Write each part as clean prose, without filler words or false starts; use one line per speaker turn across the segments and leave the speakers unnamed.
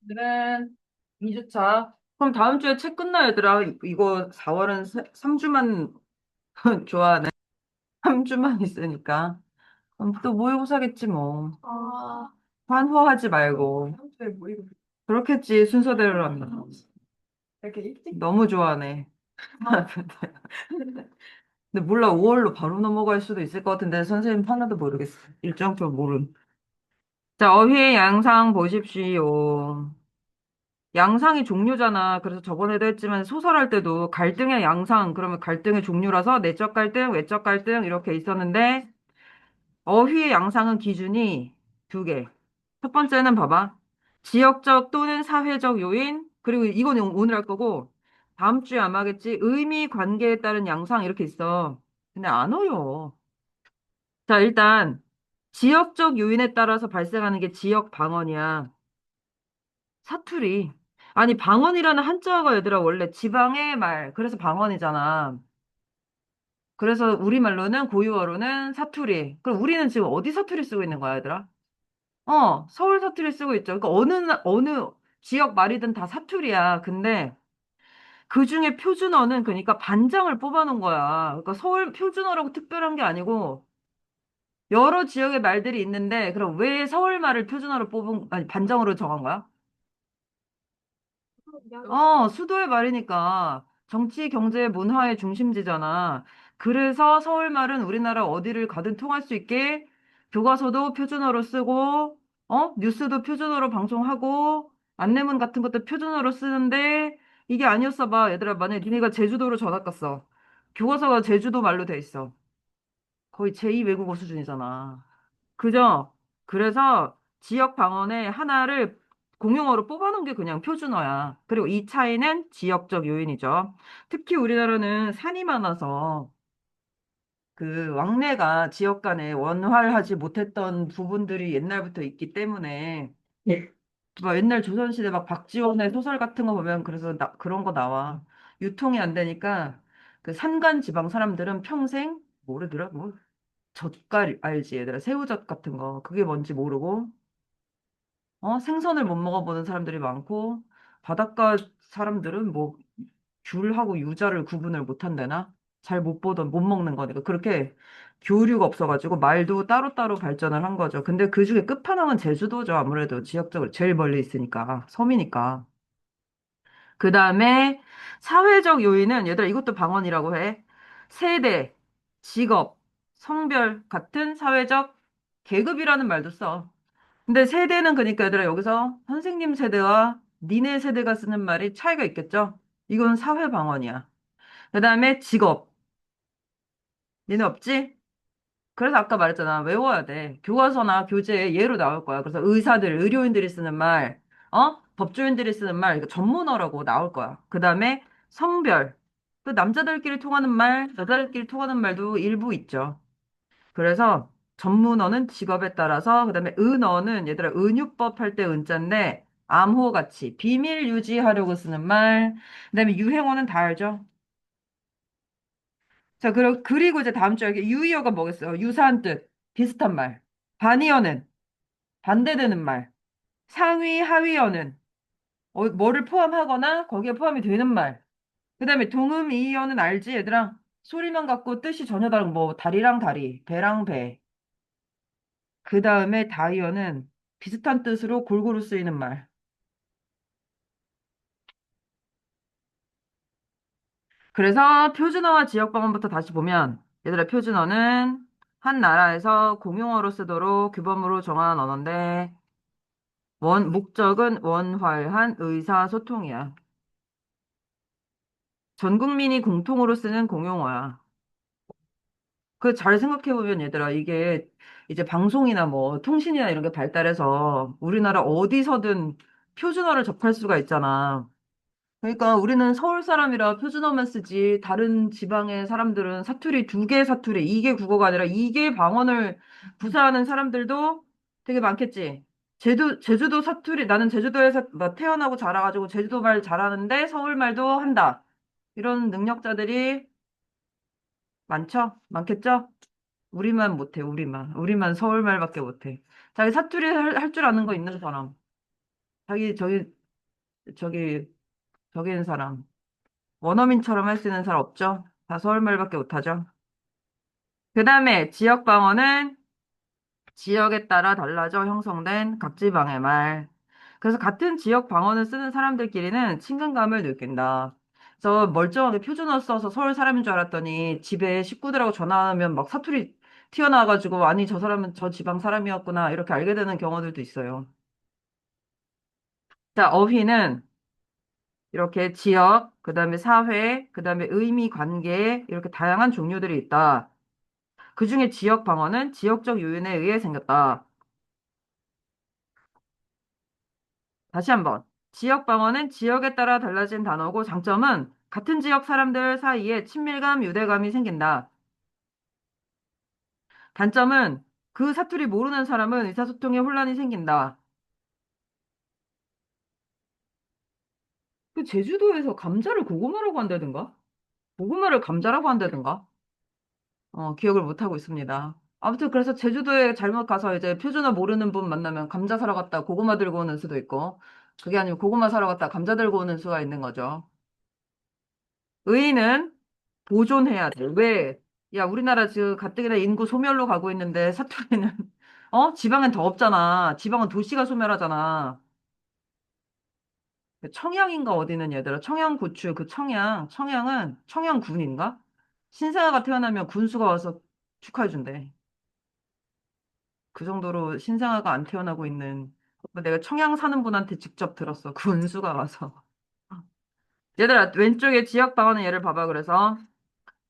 오늘은 2주차. 그럼 다음 주에 책 끝나, 얘들아. 이거 4월은 3주만 좋아하네. 3주만 있으니까. 그럼 또 모의고사겠지, 뭐. 환호하지 말고. 그렇겠지, 순서대로라면. 이렇게 일찍? 너무 좋아하네. 근데 몰라, 5월로 바로 넘어갈 수도 있을 것 같은데, 선생님 하나도 모르겠어. 일정표 모름. 자, 어휘의 양상 보십시오. 양상이 종류잖아. 그래서 저번에도 했지만 소설할 때도 갈등의 양상, 그러면 갈등의 종류라서 내적 갈등, 외적 갈등 이렇게 있었는데 어휘의 양상은 기준이 두 개. 첫 번째는 봐봐. 지역적 또는 사회적 요인, 그리고 이건 오늘 할 거고 다음 주에 아마 하겠지. 의미 관계에 따른 양상 이렇게 있어. 근데 안 어려워. 자, 일단 지역적 요인에 따라서 발생하는 게 지역 방언이야. 사투리. 아니, 방언이라는 한자어가 얘들아, 원래 지방의 말. 그래서 방언이잖아. 그래서 우리말로는, 고유어로는 사투리. 그럼 우리는 지금 어디 사투리 쓰고 있는 거야, 얘들아? 서울 사투리 쓰고 있죠. 그러니까 어느 지역 말이든 다 사투리야. 근데 그 중에 표준어는 그러니까 반장을 뽑아놓은 거야. 그러니까 서울 표준어라고 특별한 게 아니고 여러 지역의 말들이 있는데, 그럼 왜 서울 말을 표준어로 아니, 반장으로 정한 거야? 수도의 말이니까 정치, 경제, 문화의 중심지잖아. 그래서 서울말은 우리나라 어디를 가든 통할 수 있게 교과서도 표준어로 쓰고, 뉴스도 표준어로 방송하고, 안내문 같은 것도 표준어로 쓰는데, 이게 아니었어 봐. 얘들아, 만약에 니네가 제주도로 전학 갔어. 교과서가 제주도 말로 돼 있어. 거의 제2 외국어 수준이잖아. 그죠? 그래서 지역 방언의 하나를 공용어로 뽑아놓은 게 그냥 표준어야. 그리고 이 차이는 지역적 요인이죠. 특히 우리나라는 산이 많아서 그 왕래가 지역 간에 원활하지 못했던 부분들이 옛날부터 있기 때문에 예. 막 옛날 조선시대 막 박지원의 소설 같은 거 보면 그래서 그런 거 나와. 유통이 안 되니까 그 산간 지방 사람들은 평생 모르더라 뭐 젓갈 알지 얘들아 새우젓 같은 거 그게 뭔지 모르고 생선을 못 먹어보는 사람들이 많고 바닷가 사람들은 뭐 귤하고 유자를 구분을 못 한다나 잘 못 보던 못 먹는 거니까 그렇게 교류가 없어가지고 말도 따로따로 발전을 한 거죠. 근데 그 중에 끝판왕은 제주도죠. 아무래도 지역적으로 제일 멀리 있으니까 섬이니까. 그 다음에 사회적 요인은 얘들아 이것도 방언이라고 해. 세대, 직업, 성별 같은 사회적 계급이라는 말도 써. 근데 세대는 그러니까 얘들아 여기서 선생님 세대와 니네 세대가 쓰는 말이 차이가 있겠죠? 이건 사회 방언이야. 그 다음에 직업. 니네 없지? 그래서 아까 말했잖아. 외워야 돼. 교과서나 교재에 예로 나올 거야. 그래서 의사들, 의료인들이 쓰는 말, 법조인들이 쓰는 말, 이거 전문어라고 나올 거야. 그 다음에 성별. 그 남자들끼리 통하는 말, 여자들끼리 통하는 말도 일부 있죠. 그래서 전문어는 직업에 따라서, 그 다음에 은어는 얘들아 은유법 할 때 은자인데, 암호 같이 비밀 유지하려고 쓰는 말, 그 다음에 유행어는 다 알죠? 자, 그리고 이제 다음 주에 유의어가 뭐겠어요? 유사한 뜻, 비슷한 말. 반의어는 반대되는 말. 상위, 하위어는 뭐를 포함하거나 거기에 포함이 되는 말. 그 다음에 동음이의어는 알지, 얘들아? 소리만 갖고 뜻이 전혀 다른, 뭐, 다리랑 다리, 배랑 배. 그 다음에 다이어는 비슷한 뜻으로 골고루 쓰이는 말. 그래서 표준어와 지역방언부터 다시 보면, 얘들아, 표준어는 한 나라에서 공용어로 쓰도록 규범으로 정한 언어인데, 목적은 원활한 의사소통이야. 전 국민이 공통으로 쓰는 공용어야. 그 잘 생각해보면 얘들아, 이게 이제 방송이나 뭐 통신이나 이런 게 발달해서 우리나라 어디서든 표준어를 접할 수가 있잖아. 그러니까 우리는 서울 사람이라 표준어만 쓰지 다른 지방의 사람들은 사투리 두 개 사투리 이게 국어가 아니라 이게 방언을 구사하는 사람들도 되게 많겠지. 제주도 사투리 나는 제주도에서 뭐 태어나고 자라가지고 제주도 말 잘하는데 서울 말도 한다. 이런 능력자들이 많죠? 많겠죠? 우리만 못해, 우리만. 우리만 서울 말밖에 못해. 자기 사투리 할 줄 아는 거 있는 사람. 자기 저기 저기, 저기 있는 사람. 원어민처럼 할 수 있는 사람 없죠? 다 서울말밖에 못하죠? 그 다음에 지역 방언은 지역에 따라 달라져 형성된 각 지방의 말. 그래서 같은 지역 방언을 쓰는 사람들끼리는 친근감을 느낀다. 그래서 멀쩡하게 표준어 써서 서울 사람인 줄 알았더니 집에 식구들하고 전화하면 막 사투리 튀어나와가지고 아니 저 사람은 저 지방 사람이었구나 이렇게 알게 되는 경우들도 있어요. 자, 어휘는 이렇게 지역, 그 다음에 사회, 그 다음에 의미, 관계 이렇게 다양한 종류들이 있다. 그중에 지역 방언은 지역적 요인에 의해 생겼다. 다시 한번. 지역 방언은 지역에 따라 달라진 단어고 장점은 같은 지역 사람들 사이에 친밀감, 유대감이 생긴다. 단점은 그 사투리 모르는 사람은 의사소통에 혼란이 생긴다. 그 제주도에서 감자를 고구마라고 한다든가? 고구마를 감자라고 한다든가? 기억을 못하고 있습니다. 아무튼 그래서 제주도에 잘못 가서 이제 표준어 모르는 분 만나면 감자 사러 갔다 고구마 들고 오는 수도 있고, 그게 아니면 고구마 사러 갔다 감자 들고 오는 수가 있는 거죠. 의의는 보존해야 돼. 왜? 야, 우리나라 지금 가뜩이나 인구 소멸로 가고 있는데 사투리는 지방엔 더 없잖아. 지방은 도시가 소멸하잖아. 청양인가 어디는 얘들아. 청양고추 그 청양은 청양군인가? 신생아가 태어나면 군수가 와서 축하해준대. 그 정도로 신생아가 안 태어나고 있는 내가 청양 사는 분한테 직접 들었어. 군수가 와서. 얘들아, 왼쪽에 지역 방언의 예를 봐봐. 그래서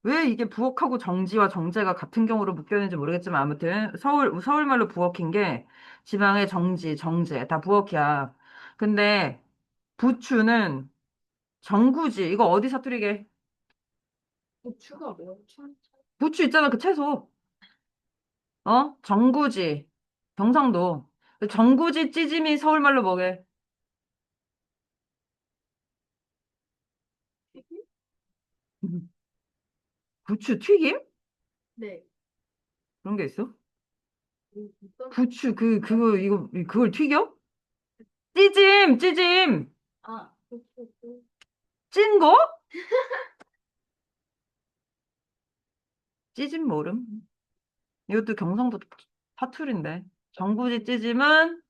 왜 이게 부엌하고 정지와 정제가 같은 경우로 묶여있는지 모르겠지만 아무튼 서울말로 부엌인 게 지방의 정지, 정제 다 부엌이야. 근데 부추는 정구지. 이거 어디 사투리게?
고추가 뭐야?
부추 있잖아, 그 채소. 정구지. 경상도. 정구지 찌짐이 서울말로 뭐게? 부추 튀김?
네.
그런 게 있어?
어떤?
부추 그걸 튀겨? 찌짐.
아, 고추.
찐 거? 찌짐 모름? 이것도 경상도 사투리인데. 정구지 찌짐은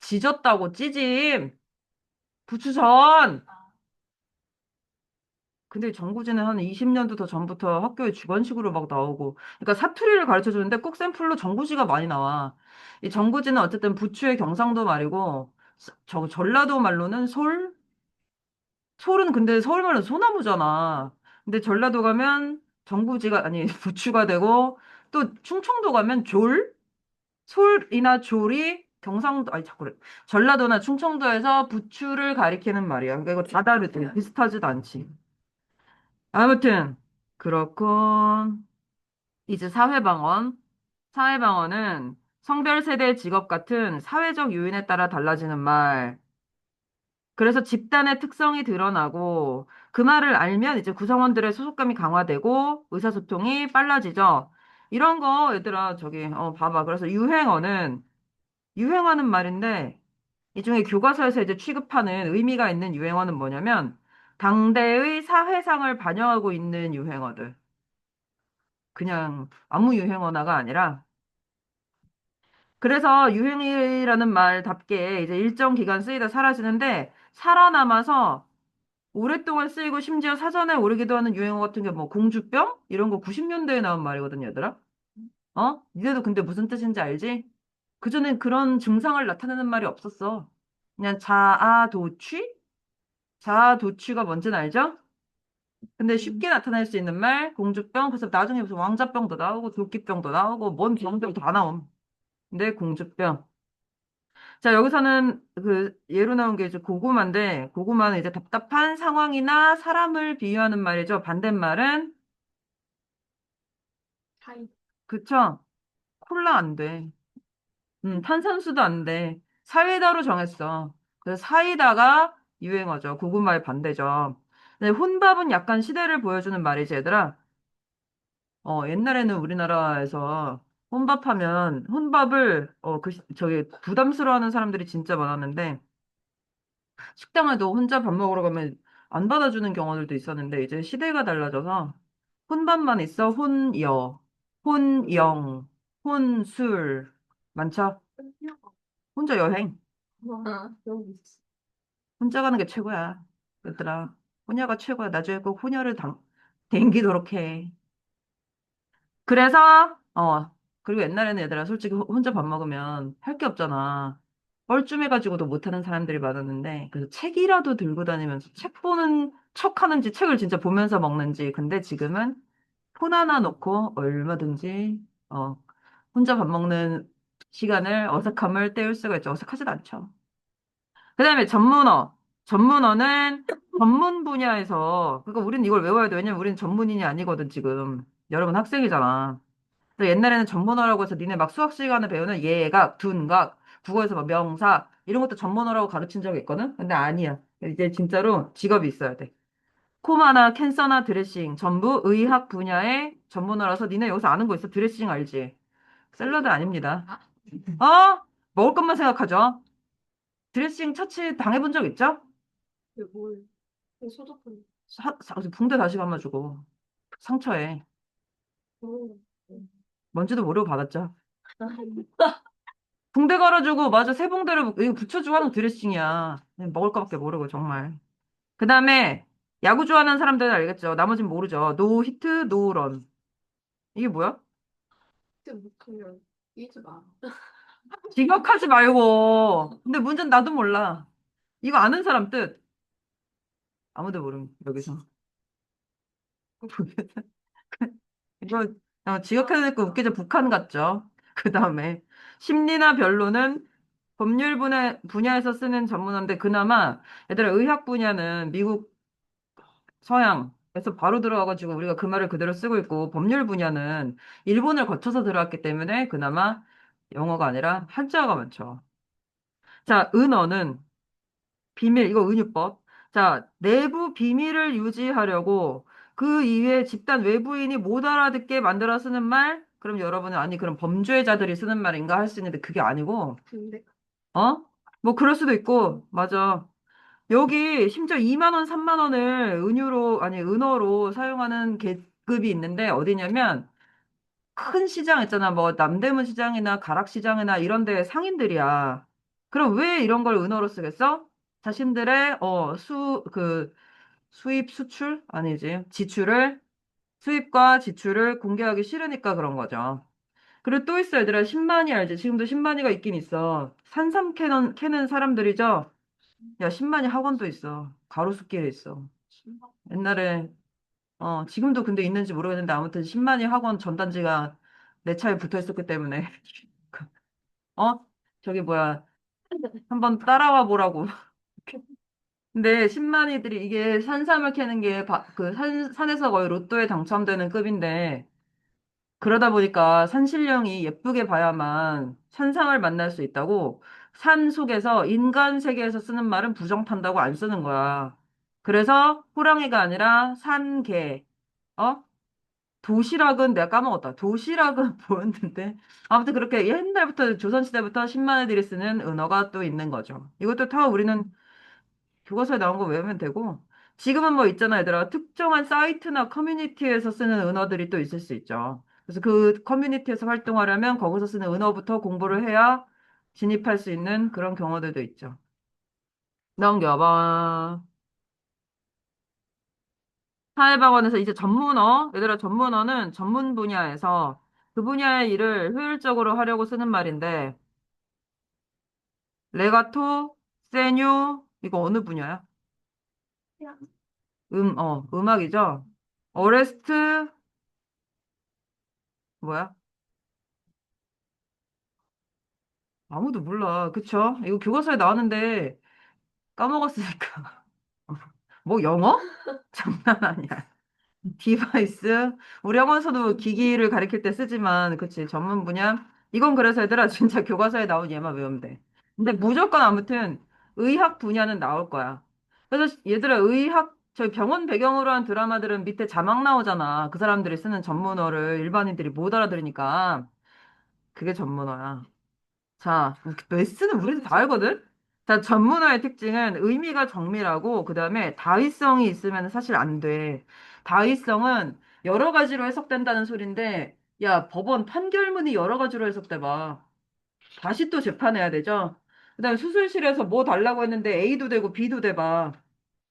지졌다고 찌짐. 부추전. 근데 정구지는 한 20년도 더 전부터 학교에 주관식으로 막 나오고. 그러니까 사투리를 가르쳐 주는데 꼭 샘플로 정구지가 많이 나와. 이 정구지는 어쨌든 부추의 경상도 말이고, 전라도 말로는 솔은 근데 서울말로 소나무잖아. 근데 전라도 가면 정구지가, 아니, 부추가 되고, 또 충청도 가면 솔이나 졸이 경상도, 아니, 자꾸 그래. 전라도나 충청도에서 부추를 가리키는 말이야. 그러니까 이거 다 다르대. 비슷하지도 않지. 아무튼, 그렇군. 이제 사회방언. 사회방언은 성별, 세대, 직업 같은 사회적 요인에 따라 달라지는 말. 그래서 집단의 특성이 드러나고 그 말을 알면 이제 구성원들의 소속감이 강화되고 의사소통이 빨라지죠. 이런 거 얘들아 저기 봐봐. 그래서 유행어는 말인데 이 중에 교과서에서 이제 취급하는 의미가 있는 유행어는 뭐냐면 당대의 사회상을 반영하고 있는 유행어들. 그냥 아무 유행어나가 아니라 그래서 유행이라는 말답게 이제 일정 기간 쓰이다 사라지는데 살아남아서 오랫동안 쓰이고 심지어 사전에 오르기도 하는 유행어 같은 게 뭐 공주병? 이런 거 90년대에 나온 말이거든, 얘들아. 니네도 근데 무슨 뜻인지 알지? 그전엔 그런 증상을 나타내는 말이 없었어. 그냥 자아도취? 자아도취가 뭔지는 알죠? 근데 쉽게 나타낼 수 있는 말, 공주병, 그래서 나중에 무슨 왕자병도 나오고 도끼병도 나오고 뭔 병들 다 나옴. 근데 공주병. 자, 여기서는 그 예로 나온 게 이제 고구마인데 고구마는 이제 답답한 상황이나 사람을 비유하는 말이죠. 반대말은
차이.
그쵸? 콜라 안 돼. 탄산수도 안 돼. 사이다로 정했어. 그래서 사이다가 유행어죠. 고구마의 반대죠. 근데 혼밥은 약간 시대를 보여주는 말이지, 얘들아. 옛날에는 우리나라에서 혼밥을, 저기, 부담스러워하는 사람들이 진짜 많았는데, 식당에도 혼자 밥 먹으러 가면 안 받아주는 경우들도 있었는데, 이제 시대가 달라져서, 혼밥만 있어, 혼영, 혼술, 많죠? 혼자 여행.
와, 여기 있어.
혼자 가는 게 최고야. 얘들아, 혼야가 최고야. 나중에 꼭 혼야를 댕기도록 해. 그래서, 그리고 옛날에는 얘들아, 솔직히 혼자 밥 먹으면 할 게 없잖아. 뻘쭘해가지고도 못하는 사람들이 많았는데, 그래서 책이라도 들고 다니면서 책 보는 척 하는지, 책을 진짜 보면서 먹는지. 근데 지금은 폰 하나 놓고 얼마든지, 어, 혼자 밥 먹는 시간을, 어색함을 때울 수가 있죠. 어색하지도 않죠. 그 다음에 전문어. 전문어는 전문 분야에서, 그러니까 우리는 이걸 외워야 돼. 왜냐면 우리는 전문인이 아니거든, 지금. 여러분 학생이잖아. 그래서 옛날에는 전문어라고 해서 니네 막 수학 시간에 배우는 예각, 둔각, 국어에서 막 명사, 이런 것도 전문어라고 가르친 적이 있거든? 근데 아니야. 이제 진짜로 직업이 있어야 돼. 코마나 캔서나 드레싱, 전부 의학 분야의 전문어라서 니네 여기서 아는 거 있어? 드레싱 알지? 샐러드 아닙니다. 어? 먹을 것만 생각하죠? 드레싱 처치 당해본 적 있죠?
이게 뭘? 이거 소독한.
붕대 다시 감아주고 상처에
거.
뭔지도 모르고 받았죠. 붕대 걸어주고 맞아 세 붕대를 이거 붙여주고 하는 드레싱이야. 그냥 먹을 거밖에 모르고 정말. 그 다음에 야구 좋아하는 사람들은 알겠죠. 나머진 모르죠. 노 히트 노 런. 이게 뭐야?
그때 못하면 이지 마.
지각하지 말고. 근데 문제는 나도 몰라. 이거 아는 사람 뜻. 아무도 모름 여기서. 이거 지각해놓고 웃기죠. 북한 같죠. 그 다음에 심리나 변론은 법률 분야에서 쓰는 전문어인데 그나마 얘들아 의학 분야는 미국 서양에서 바로 들어와가지고 우리가 그 말을 그대로 쓰고 있고 법률 분야는 일본을 거쳐서 들어왔기 때문에 그나마 영어가 아니라 한자어가 많죠. 자, 은어는 비밀, 이거 은유법. 자, 내부 비밀을 유지하려고 그 이외에 집단 외부인이 못 알아듣게 만들어 쓰는 말? 그럼 여러분은 아니, 그럼 범죄자들이 쓰는 말인가 할 수 있는데 그게 아니고,
근데
어? 뭐 그럴 수도 있고, 맞아. 여기 심지어 2만 원, 3만 원을 은어로 사용하는 계급이 있는데 어디냐면 큰 시장 있잖아. 뭐 남대문 시장이나 가락시장이나 이런 데 상인들이야. 그럼 왜 이런 걸 은어로 쓰겠어? 자신들의 수입 수출 아니지. 수입과 지출을 공개하기 싫으니까 그런 거죠. 그리고 또 있어 얘들아. 신만이 알지? 지금도 신만이가 있긴 있어. 산삼 캐는 사람들이죠. 야, 신만이 학원도 있어. 가로수길에 있어. 옛날에, 지금도 근데 있는지 모르겠는데 아무튼 신만이 학원 전단지가 내 차에 붙어 있었기 때문에, 어? 저기 뭐야, 한번 따라와 보라고. 근데 신만이들이 이게 산삼을 캐는 게 산에서 거의 로또에 당첨되는 급인데, 그러다 보니까 산신령이 예쁘게 봐야만 산상을 만날 수 있다고 산 속에서 인간 세계에서 쓰는 말은 부정탄다고 안 쓰는 거야. 그래서 호랑이가 아니라 산개. 어? 도시락은 내가 까먹었다. 도시락은 뭐였는데? 아무튼 그렇게 옛날부터 조선시대부터 신만애들이 쓰는 은어가 또 있는 거죠. 이것도 다 우리는 교과서에 나온 거 외우면 되고 지금은 뭐 있잖아 얘들아 특정한 사이트나 커뮤니티에서 쓰는 은어들이 또 있을 수 있죠. 그래서 그 커뮤니티에서 활동하려면 거기서 쓰는 은어부터 공부를 해야 진입할 수 있는 그런 경우들도 있죠. 넘겨봐. 사회방언에서 이제 전문어, 얘들아 전문어는 전문 분야에서 그 분야의 일을 효율적으로 하려고 쓰는 말인데 레가토, 세뇨 이거 어느 분야야?
야,
음악이죠. 어레스트 뭐야? 아무도 몰라. 그쵸? 이거 교과서에 나왔는데 까먹었으니까. 뭐 영어? 장난 아니야. 디바이스. 우리 학원에서도 기기를 가리킬 때 쓰지만, 그치, 전문 분야. 이건 그래서 얘들아, 진짜 교과서에 나온 얘만 외우면 돼. 근데 무조건 아무튼, 의학 분야는 나올 거야. 그래서 얘들아, 저희 병원 배경으로 한 드라마들은 밑에 자막 나오잖아. 그 사람들이 쓰는 전문어를 일반인들이 못 알아들으니까. 그게 전문어야. 자, 메스는 우리도 다 알거든? 자, 전문어의 특징은 의미가 정밀하고, 그 다음에 다의성이 있으면 사실 안 돼. 다의성은 여러 가지로 해석된다는 소린데, 야, 법원 판결문이 여러 가지로 해석돼봐. 다시 또 재판해야 되죠? 그 다음에 수술실에서 뭐 달라고 했는데 A도 되고 B도 돼봐.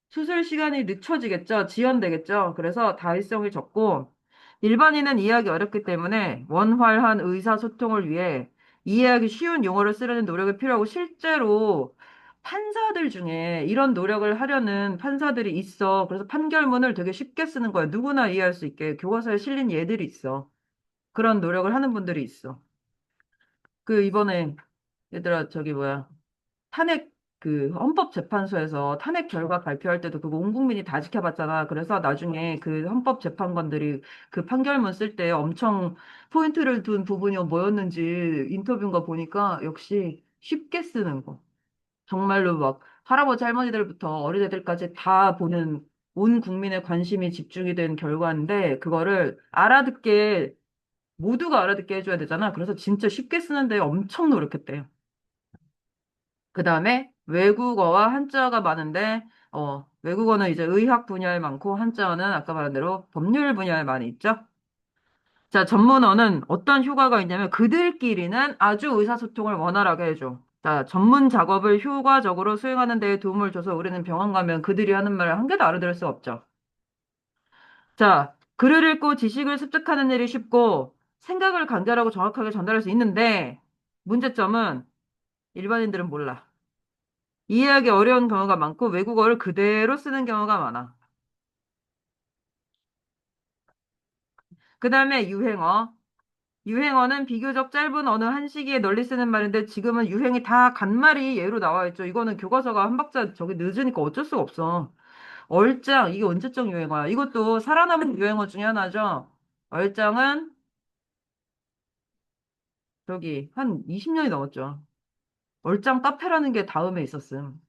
수술 시간이 늦춰지겠죠? 지연되겠죠? 그래서 다의성이 적고, 일반인은 이해하기 어렵기 때문에 원활한 의사소통을 위해 이해하기 쉬운 용어를 쓰려는 노력이 필요하고, 실제로 판사들 중에 이런 노력을 하려는 판사들이 있어. 그래서 판결문을 되게 쉽게 쓰는 거야. 누구나 이해할 수 있게. 교과서에 실린 예들이 있어. 그런 노력을 하는 분들이 있어. 그 이번에 얘들아 저기 뭐야 탄핵 그 헌법재판소에서 탄핵 결과 발표할 때도 그거 온 국민이 다 지켜봤잖아. 그래서 나중에 그 헌법재판관들이 그 판결문 쓸 때 엄청 포인트를 둔 부분이 뭐였는지 인터뷰인가 보니까 역시 쉽게 쓰는 거. 정말로 막 할아버지 할머니들부터 어린애들까지 다 보는 온 국민의 관심이 집중이 된 결과인데 그거를 알아듣게 모두가 알아듣게 해줘야 되잖아. 그래서 진짜 쉽게 쓰는데 엄청 노력했대요. 그 다음에 외국어와 한자가 많은데, 외국어는 이제 의학 분야에 많고, 한자어는 아까 말한 대로 법률 분야에 많이 있죠. 자, 전문어는 어떤 효과가 있냐면, 그들끼리는 아주 의사소통을 원활하게 해줘. 자, 전문 작업을 효과적으로 수행하는 데 도움을 줘서 우리는 병원 가면 그들이 하는 말을 한 개도 알아들을 수 없죠. 자, 글을 읽고 지식을 습득하는 일이 쉽고, 생각을 간결하고 정확하게 전달할 수 있는데, 문제점은 일반인들은 몰라. 이해하기 어려운 경우가 많고 외국어를 그대로 쓰는 경우가 많아. 그 다음에 유행어. 유행어는 비교적 짧은 어느 한 시기에 널리 쓰는 말인데 지금은 유행이 다 간말이 예로 나와 있죠. 이거는 교과서가 한 박자 저기 늦으니까 어쩔 수가 없어. 얼짱, 이게 언제적 유행어야? 이것도 살아남은 유행어 중에 하나죠. 얼짱은 저기 한 20년이 넘었죠. 얼짱 카페라는 게 다음에 있었음.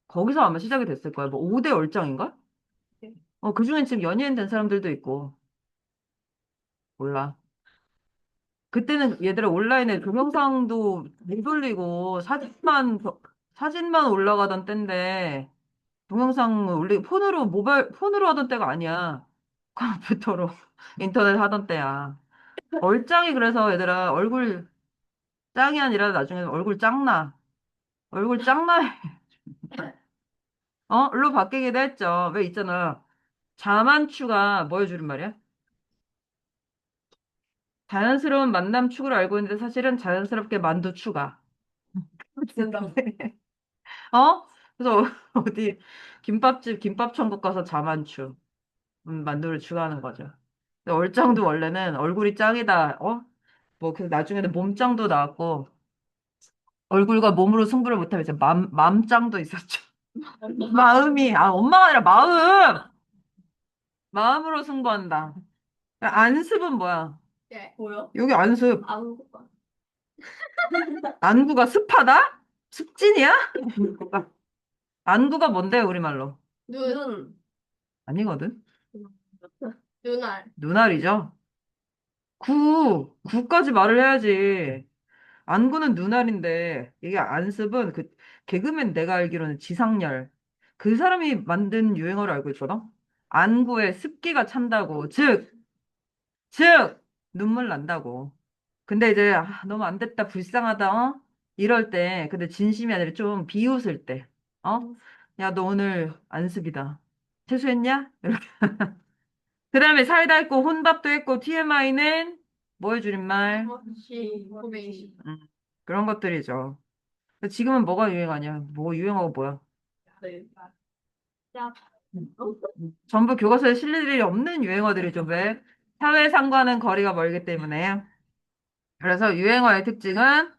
거기서 아마 시작이 됐을 거야. 뭐 5대 얼짱인가?
네.
그중엔 지금 연예인 된 사람들도 있고. 몰라. 그때는 얘들아 온라인에 동영상도 못 올리고 사진만 올라가던 때인데 동영상 올리고 폰으로 하던 때가 아니야. 컴퓨터로 인터넷 하던 때야. 얼짱이 그래서 얘들아 얼굴 짱이 아니라 나중에 얼굴 짱나. 얼굴 짱나. 로 바뀌기도 했죠. 왜 있잖아. 자만추가 뭐의 줄임말이야? 자연스러운 만남 추구를 알고 있는데 사실은 자연스럽게 만두 추가.
된다.
그래서 어디 김밥집 김밥 천국 가서 자만추 만두를 추가하는 거죠. 근데 얼짱도 원래는 얼굴이 짱이다. 뭐 그 나중에는 몸짱도 나왔고 얼굴과 몸으로 승부를 못하면 이제 맘짱도 있었죠. 마음이 엄마가 아니라 마음으로 승부한다. 안습은 뭐야?
예. 뭐요?
여기 안습
아무것도.
안구가 습하다? 습진이야? 안구가 뭔데 우리말로?
눈.
아니거든.
눈알.
눈알이죠. 구까지 말을 해야지. 안구는 눈알인데, 이게 안습은 개그맨 내가 알기로는 지상렬. 그 사람이 만든 유행어를 알고 있거든? 안구에 습기가 찬다고. 즉, 눈물 난다고. 근데 이제, 너무 안 됐다, 불쌍하다, 이럴 때, 근데 진심이 아니라 좀 비웃을 때, 야, 너 오늘 안습이다. 세수했냐? 그 다음에 사이다 했고, 혼밥도 했고, TMI는 뭐의 줄임말?
시. 고메이시.
그런 것들이죠. 지금은 뭐가 유행하냐? 뭐 유행어가 뭐야?
네. 야.
전부 교과서에 실릴 일이 없는 유행어들이죠. 왜? 사회상과는 거리가 멀기 때문에. 그래서 유행어의 특징은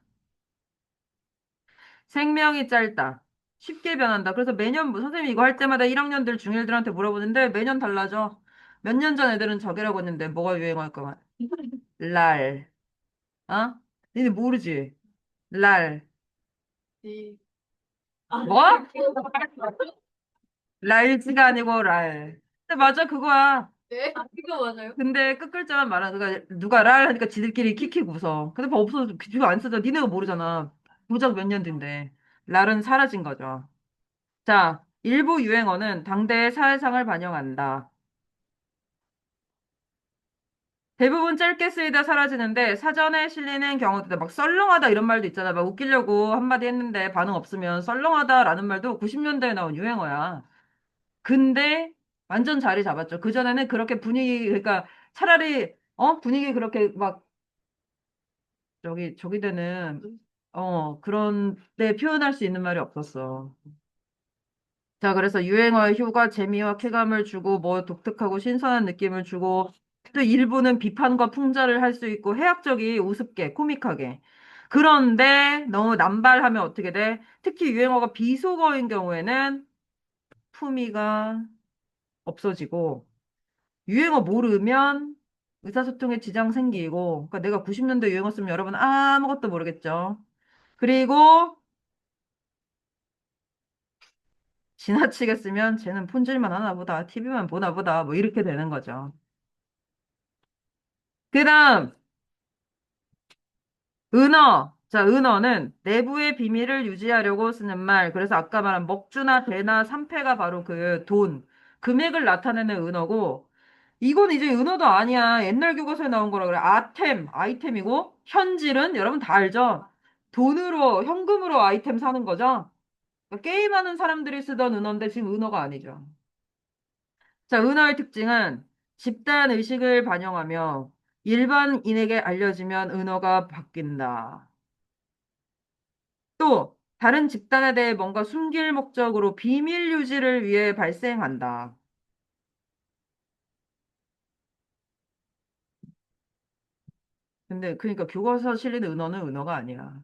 생명이 짧다. 쉽게 변한다. 그래서 매년 선생님이 이거 할 때마다 1학년들 중1들한테 물어보는데 매년 달라져. 몇 년 전 애들은 저기라고 했는데 뭐가 유행어일 것 같아? 랄. 어? 니네 모르지? 랄.
시.
뭐? 랄지가 아니고 랄. 근데 맞아, 그거야.
네? 이거 맞아요?
근데 끝글자만 말하는, 그러니까 누가 랄 하니까 지들끼리 킥킥 웃어. 근데 뭐 없어서 그거 안 쓰잖아. 니네가 모르잖아. 고작 몇 년 뒤인데. 랄은 사라진 거죠. 자, 일부 유행어는 당대의 사회상을 반영한다. 대부분 짧게 쓰이다 사라지는데 사전에 실리는 경우도 막 썰렁하다 이런 말도 있잖아. 막 웃기려고 한마디 했는데 반응 없으면 썰렁하다라는 말도 90년대에 나온 유행어야. 근데 완전 자리 잡았죠. 그전에는 그렇게 분위기, 그러니까 차라리, 분위기 그렇게 막 저기 되는, 그런 데 표현할 수 있는 말이 없었어. 자, 그래서 유행어의 효가 재미와 쾌감을 주고, 뭐 독특하고 신선한 느낌을 주고, 또 일부는 비판과 풍자를 할 수 있고, 해학적이 우습게, 코믹하게. 그런데 너무 남발하면 어떻게 돼? 특히 유행어가 비속어인 경우에는 품위가 없어지고, 유행어 모르면 의사소통에 지장 생기고, 그러니까 내가 90년대 유행어 쓰면 여러분 아무것도 모르겠죠. 그리고 지나치게 쓰면 쟤는 폰질만 하나 보다, TV만 보나 보다, 뭐 이렇게 되는 거죠. 그 다음, 은어. 자, 은어는 내부의 비밀을 유지하려고 쓰는 말. 그래서 아까 말한 먹주나 배나 삼패가 바로 그 돈, 금액을 나타내는 은어고, 이건 이제 은어도 아니야. 옛날 교과서에 나온 거라 그래. 아이템이고, 현질은 여러분 다 알죠? 돈으로, 현금으로 아이템 사는 거죠? 그러니까 게임하는 사람들이 쓰던 은어인데 지금 은어가 아니죠. 자, 은어의 특징은 집단 의식을 반영하며 일반인에게 알려지면 은어가 바뀐다. 또 다른 집단에 대해 뭔가 숨길 목적으로 비밀 유지를 위해 발생한다. 근데 그러니까 교과서 실리는 은어는 은어가 아니야.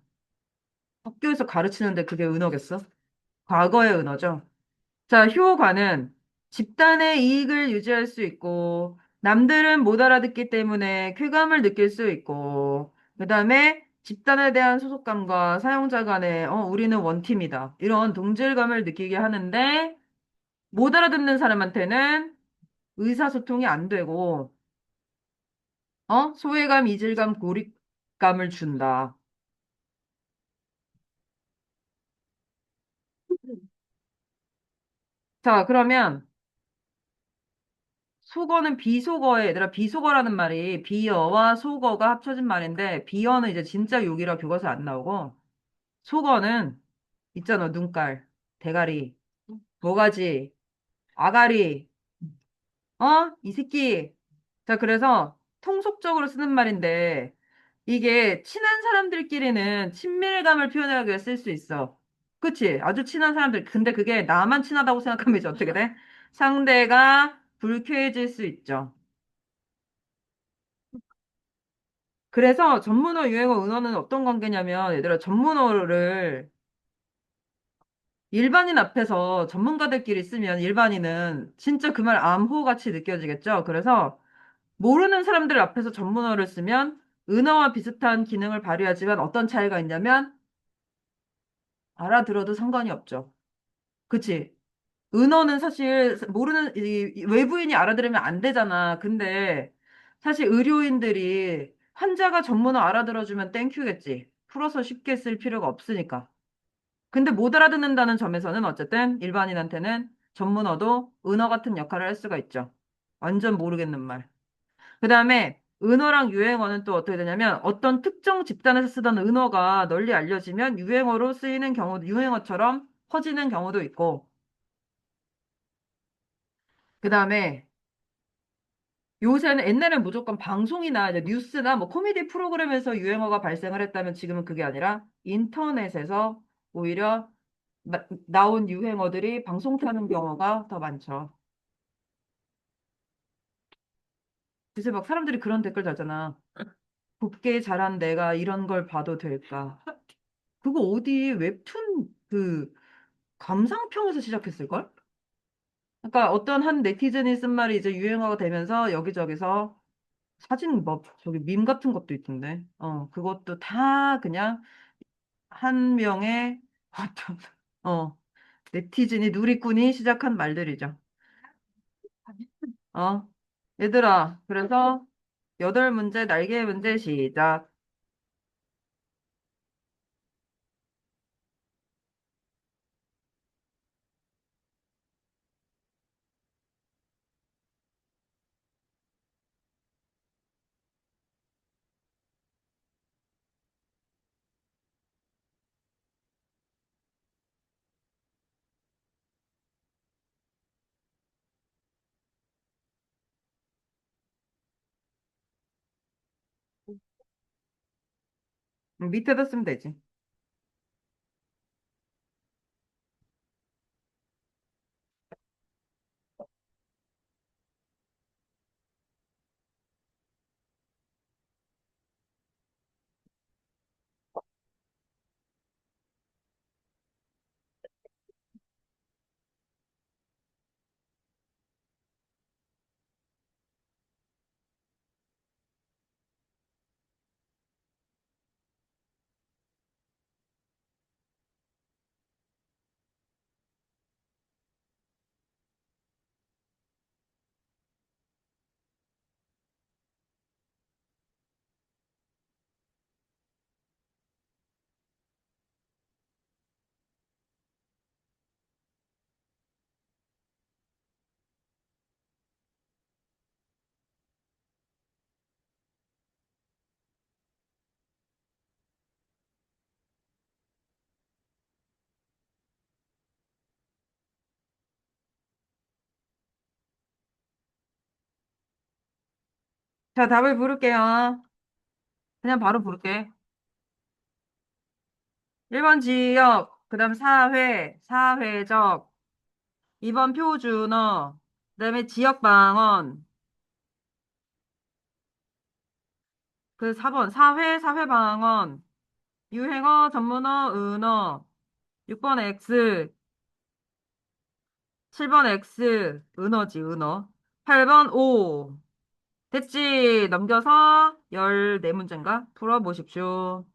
학교에서 가르치는데 그게 은어겠어? 과거의 은어죠. 자, 효과는 집단의 이익을 유지할 수 있고, 남들은 못 알아듣기 때문에 쾌감을 느낄 수 있고, 그 다음에 집단에 대한 소속감과 사용자 간의, 우리는 원팀이다. 이런 동질감을 느끼게 하는데, 못 알아듣는 사람한테는 의사소통이 안 되고, 소외감, 이질감, 고립감을 준다. 자, 그러면 속어는 비속어에, 얘들아, 비속어라는 말이 비어와 속어가 합쳐진 말인데, 비어는 이제 진짜 욕이라 교과서에 안 나오고, 속어는 있잖아, 눈깔, 대가리, 모가지, 아가리, 이 새끼. 자, 그래서 통속적으로 쓰는 말인데, 이게 친한 사람들끼리는 친밀감을 표현하기 위해 쓸 수 있어. 그치? 아주 친한 사람들. 근데 그게 나만 친하다고 생각하면 이제 어떻게 돼? 상대가 불쾌해질 수 있죠. 그래서 전문어, 유행어, 은어는 어떤 관계냐면, 얘들아, 전문어를 일반인 앞에서 전문가들끼리 쓰면 일반인은 진짜 그 말 암호같이 느껴지겠죠? 그래서 모르는 사람들 앞에서 전문어를 쓰면 은어와 비슷한 기능을 발휘하지만 어떤 차이가 있냐면 알아들어도 상관이 없죠. 그치? 은어는 사실 모르는 이 외부인이 알아들으면 안 되잖아. 근데 사실 의료인들이 환자가 전문어 알아들어주면 땡큐겠지. 풀어서 쉽게 쓸 필요가 없으니까. 근데 못 알아듣는다는 점에서는 어쨌든 일반인한테는 전문어도 은어 같은 역할을 할 수가 있죠. 완전 모르겠는 말. 그 다음에 은어랑 유행어는 또 어떻게 되냐면 어떤 특정 집단에서 쓰던 은어가 널리 알려지면 유행어로 쓰이는 경우도 유행어처럼 퍼지는 경우도 있고 그 다음에 요새는 옛날엔 무조건 방송이나 이제 뉴스나 뭐 코미디 프로그램에서 유행어가 발생을 했다면 지금은 그게 아니라 인터넷에서 오히려 나온 유행어들이 방송 타는 경우가 더 많죠. 요새 막 사람들이 그런 댓글 달잖아. 곱게 자란 내가 이런 걸 봐도 될까? 그거 어디 웹툰 그 감상평에서 시작했을걸? 그러니까 어떤 한 네티즌이 쓴 말이 이제 유행어가 되면서 여기저기서 사진 뭐 저기 밈 같은 것도 있던데. 그것도 다 그냥 한 명의 어떤 네티즌이 누리꾼이 시작한 말들이죠. 어. 얘들아, 그래서 8문제 날개 문제 시작. 밑에다 쓰면 되지. 자, 답을 부를게요. 그냥 바로 부를게. 1번 지역, 그 다음 사회, 사회적, 2번 표준어, 그 다음에 지역방언, 그 4번 사회, 사회방언, 유행어, 전문어, 은어, 6번 X, 7번 X, 은어지, 은어, 8번 O. 됐지? 넘겨서 14문제인가? 풀어보십시오.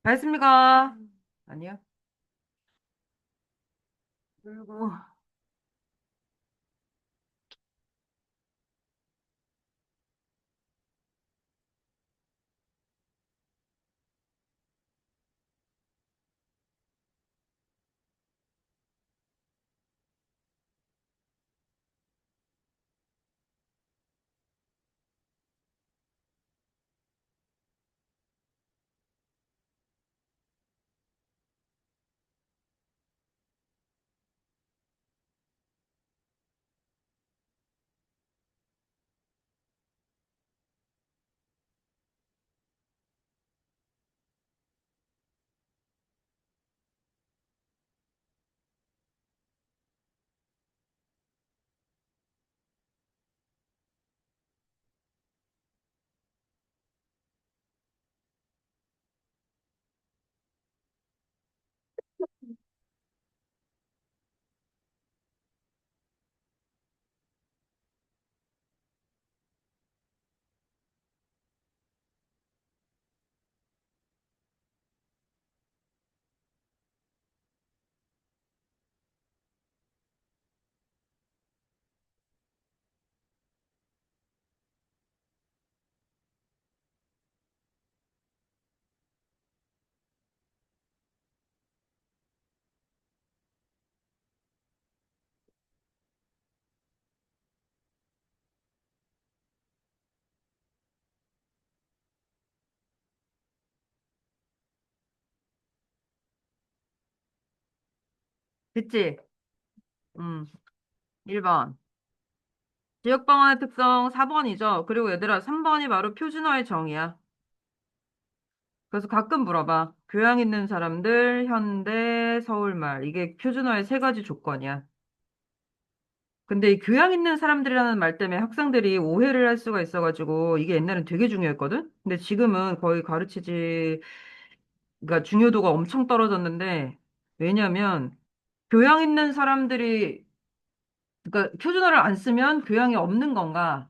다 했습니까? 아니요. 그리고, 됐지? 1번. 지역방언의 특성 4번이죠. 그리고 얘들아, 3번이 바로 표준어의 정의야. 그래서 가끔 물어봐. 교양 있는 사람들, 현대, 서울말. 이게 표준어의 세 가지 조건이야. 근데 이 교양 있는 사람들이라는 말 때문에 학생들이 오해를 할 수가 있어가지고 이게 옛날엔 되게 중요했거든? 근데 지금은 거의 가르치지, 그러니까 중요도가 엄청 떨어졌는데, 왜냐면 교양 있는 사람들이, 그러니까 표준어를 안 쓰면 교양이 없는 건가?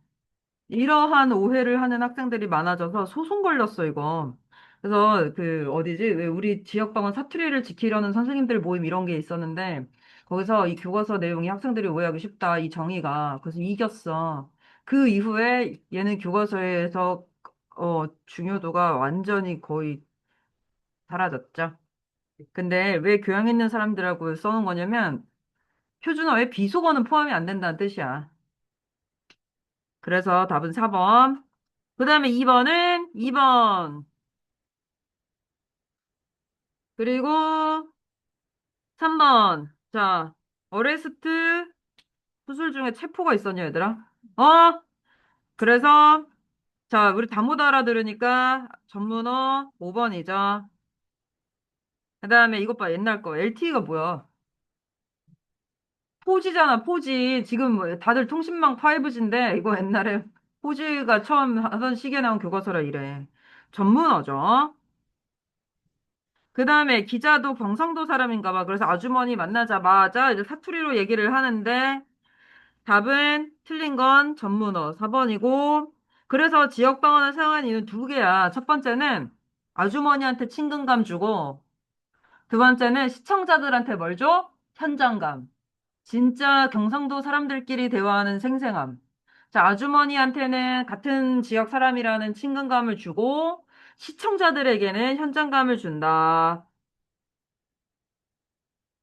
이러한 오해를 하는 학생들이 많아져서 소송 걸렸어, 이거. 그래서 그 어디지? 왜 우리 지역방언 사투리를 지키려는 선생님들 모임 이런 게 있었는데 거기서 이 교과서 내용이 학생들이 오해하기 쉽다, 이 정의가. 그래서 이겼어. 그 이후에 얘는 교과서에서 중요도가 완전히 거의 사라졌죠. 근데 왜 교양 있는 사람들하고 써놓은 거냐면 표준어에 비속어는 포함이 안 된다는 뜻이야. 그래서 답은 4번. 그 다음에 2번은 2번. 그리고 3번. 자, 어레스트 수술 중에 체포가 있었냐, 얘들아? 어? 그래서, 자, 우리 다 못 알아들으니까 전문어 5번이죠. 그 다음에 이것 봐, 옛날 거. LTE가 뭐야? 포지잖아, 포지. 지금 뭐 다들 통신망 5G인데, 이거 옛날에 포지가 처음 하던 시기에 나온 교과서라 이래. 전문어죠. 그 다음에 기자도 경상도 사람인가 봐. 그래서 아주머니 만나자마자 이제 사투리로 얘기를 하는데 답은 틀린 건 전문어 4번이고 그래서 지역 방언을 사용한 이유는 두 개야. 첫 번째는 아주머니한테 친근감 주고 두 번째는 시청자들한테 뭘 줘? 현장감. 진짜 경상도 사람들끼리 대화하는 생생함. 자, 아주머니한테는 같은 지역 사람이라는 친근감을 주고 시청자들에게는 현장감을 준다.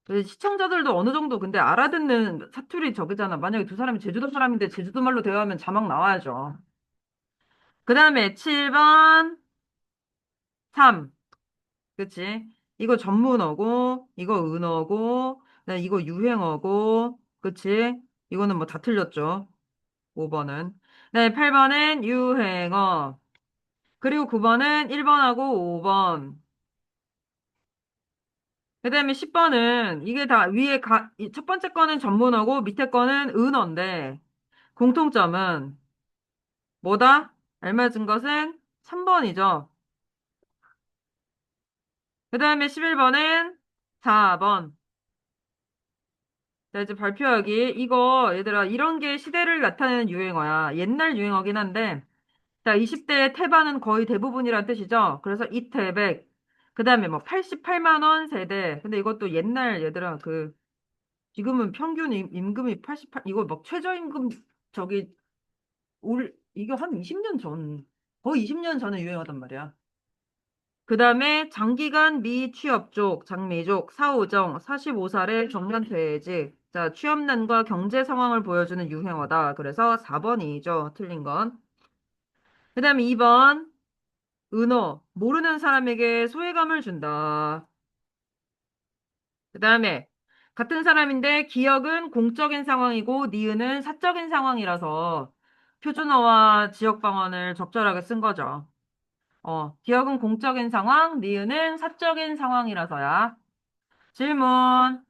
그 시청자들도 어느 정도 근데 알아듣는 사투리 저기잖아. 만약에 두 사람이 제주도 사람인데 제주도 말로 대화하면 자막 나와야죠. 그 다음에 7번 3. 그치? 이거 전문어고, 이거 은어고, 그다음에 이거 유행어고, 그치? 이거는 뭐 다 틀렸죠. 5번은. 네, 8번은 유행어. 그리고 9번은 1번하고 5번. 그 다음에 10번은 이게 다 위에 첫 번째 거는 전문어고 밑에 거는 은어인데 공통점은 뭐다? 알맞은 것은 3번이죠. 그 다음에 11번은 4번. 자, 이제 발표하기. 이거, 얘들아, 이런 게 시대를 나타내는 유행어야. 옛날 유행어긴 한데, 자, 20대의 태반은 거의 대부분이란 뜻이죠. 그래서 이태백. 그다음에 뭐 88만 원 세대. 근데 이것도 옛날 얘들아 지금은 평균 임금이 88 이거 막 최저임금 저기 이거 한 20년 전 거의 20년 전에 유행하단 말이야. 그다음에 장기간 미취업족, 장미족, 사오정, 45살의 정년퇴직. 자, 취업난과 경제 상황을 보여주는 유행어다. 그래서 4번이죠. 틀린 건. 그다음에 2번. 은어. 모르는 사람에게 소외감을 준다. 그다음에 같은 사람인데 기억은 공적인 상황이고 니은은 사적인 상황이라서 표준어와 지역 방언을 적절하게 쓴 거죠. 기억은 공적인 상황, 니은은 사적인 상황이라서야. 질문.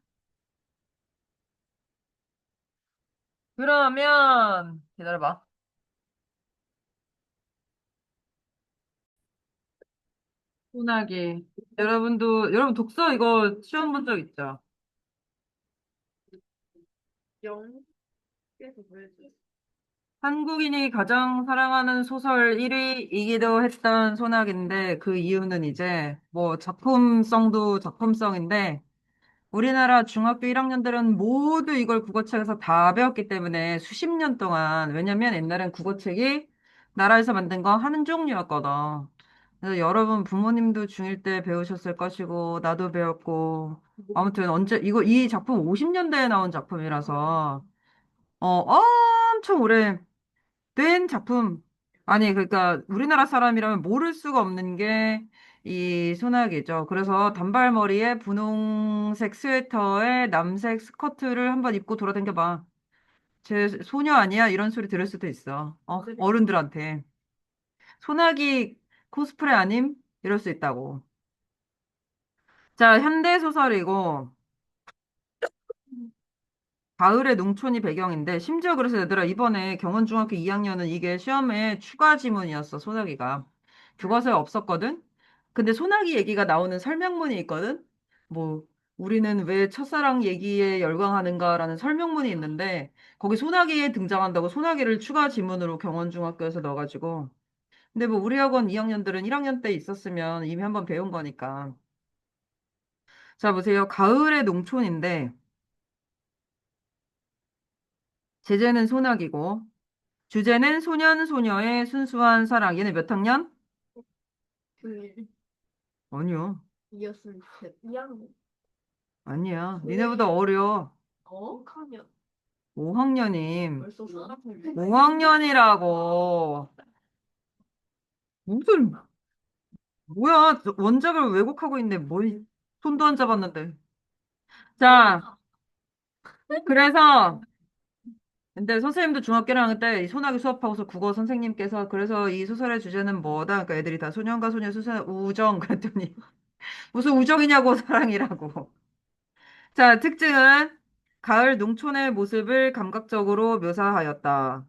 그러면 기다려봐. 소나기. 여러분 독서 이거 시험 본 적 있죠?
영께서 보여줘.
한국인이 가장 사랑하는 소설 1위이기도 했던 소나기인데 그 이유는 이제 뭐 작품성도 작품성인데 우리나라 중학교 1학년들은 모두 이걸 국어책에서 다 배웠기 때문에 수십 년 동안 왜냐면 옛날엔 국어책이 나라에서 만든 거 하는 종류였거든. 그래서 여러분 부모님도 중1 때 배우셨을 것이고 나도 배웠고 아무튼 이 작품 50년대에 나온 작품이라서 엄청 오래 된 작품. 아니, 그러니까 우리나라 사람이라면 모를 수가 없는 게 이 소나기죠. 그래서 단발머리에 분홍색 스웨터에 남색 스커트를 한번 입고 돌아다녀 봐. 쟤 소녀 아니야? 이런 소리 들을 수도 있어. 어른들한테. 소나기 코스프레 아님? 이럴 수 있다고. 자, 현대 소설이고 가을의 농촌이 배경인데 심지어 그래서 얘들아 이번에 경원중학교 2학년은 이게 시험에 추가 지문이었어 소나기가 교과서에 없었거든. 근데 소나기 얘기가 나오는 설명문이 있거든. 뭐 우리는 왜 첫사랑 얘기에 열광하는가라는 설명문이 있는데 거기 소나기에 등장한다고 소나기를 추가 지문으로 경원중학교에서 넣어가지고 근데 뭐 우리 학원 2학년들은 1학년 때 있었으면 이미 한번 배운 거니까 자 보세요 가을의 농촌인데 제재는 소나기고 주제는 소년, 소녀의 순수한 사랑. 얘네 몇 학년?
그
아니요.
이었을 때 2학년.
아니야. 니네보다
왜?
어려.
하면
5학년임.
벌써 사람을
5학년이라고. 무슨, 뭐야. 원작을 왜곡하고 있네. 손도 안 잡았는데. 자, 그래서, 근데 선생님도 중학교 1학년 때 이 소나기 수업하고서 국어 선생님께서 그래서 이 소설의 주제는 뭐다? 그러니까 애들이 다 소년과 소녀 수선 우정 그랬더니 무슨 우정이냐고 사랑이라고. 자, 특징은 가을 농촌의 모습을 감각적으로 묘사하였다.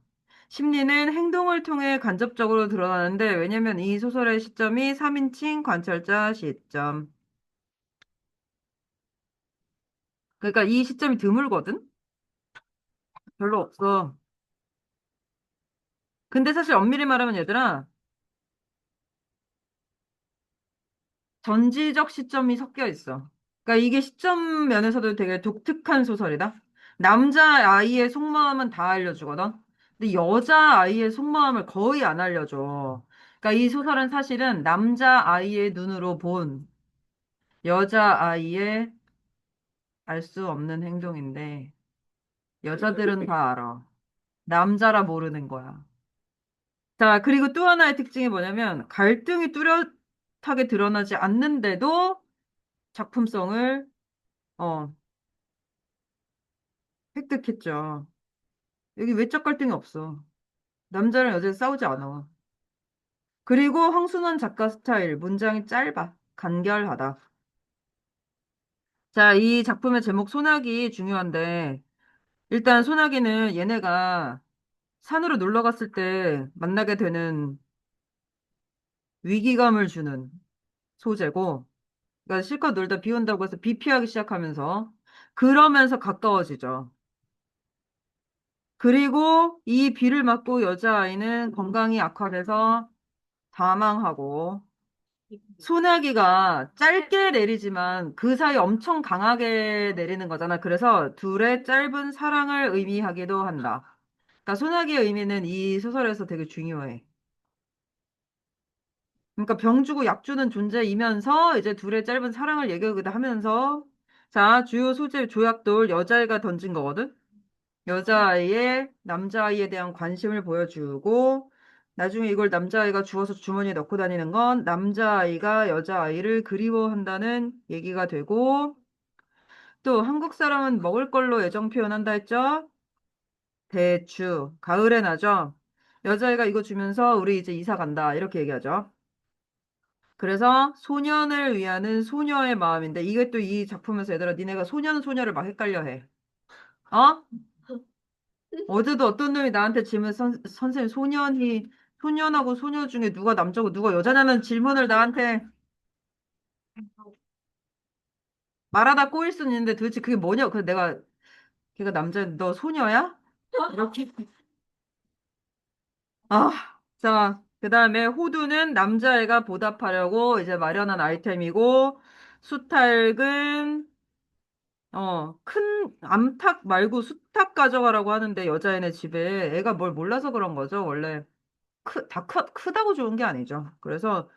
심리는 행동을 통해 간접적으로 드러나는데, 왜냐면 이 소설의 시점이 3인칭 관찰자 시점. 그러니까 이 시점이 드물거든? 별로 없어. 근데 사실 엄밀히 말하면 얘들아, 전지적 시점이 섞여 있어. 그러니까 이게 시점 면에서도 되게 독특한 소설이다. 남자아이의 속마음은 다 알려주거든. 근데 여자아이의 속마음을 거의 안 알려줘. 그러니까 이 소설은 사실은 남자아이의 눈으로 본 여자아이의 알 수 없는 행동인데 여자들은 다 알아. 남자라 모르는 거야. 자, 그리고 또 하나의 특징이 뭐냐면 갈등이 뚜렷하게 드러나지 않는데도 작품성을 어, 획득했죠. 여기 외적 갈등이 없어. 남자랑 여자 싸우지 않아. 그리고 황순원 작가 스타일, 문장이 짧아. 간결하다. 자, 이 작품의 제목 소나기 중요한데, 일단 소나기는 얘네가 산으로 놀러 갔을 때 만나게 되는 위기감을 주는 소재고, 그러니까 실컷 놀다 비 온다고 해서 비 피하기 시작하면서, 그러면서 가까워지죠. 그리고 이 비를 맞고 여자아이는 건강이 악화돼서 사망하고, 소나기가 짧게 내리지만 그 사이 엄청 강하게 내리는 거잖아. 그래서 둘의 짧은 사랑을 의미하기도 한다. 그러니까 소나기의 의미는 이 소설에서 되게 중요해. 그러니까 병 주고 약 주는 존재이면서 이제 둘의 짧은 사랑을 얘기하기도 하면서 자, 주요 소재 조약돌 여자애가 던진 거거든. 여자아이의 남자아이에 대한 관심을 보여주고 나중에 이걸 남자아이가 주워서 주머니에 넣고 다니는 건 남자아이가 여자아이를 그리워한다는 얘기가 되고 또 한국 사람은 먹을 걸로 애정 표현한다 했죠? 대추, 가을에 나죠? 여자아이가 이거 주면서 우리 이제 이사 간다 이렇게 얘기하죠. 그래서 소년을 위하는 소녀의 마음인데 이게 또 이 작품에서 얘들아 니네가 소년 소녀를 막 헷갈려 해. 어? 어제도 어떤 놈이 나한테 질문 선생님 소년하고 소녀 중에 누가 남자고 누가 여자냐는 질문을 나한테 말하다 꼬일 수는 있는데 도대체 그게 뭐냐? 그래서 내가 걔가 남자인데 너 소녀야? 이렇게 아, 자, 그다음에 호두는 남자애가 보답하려고 이제 마련한 아이템이고 수탉은 큰 암탉 말고 수탉 가져가라고 하는데 여자애네 집에 애가 뭘 몰라서 그런 거죠. 원래 크다고 좋은 게 아니죠. 그래서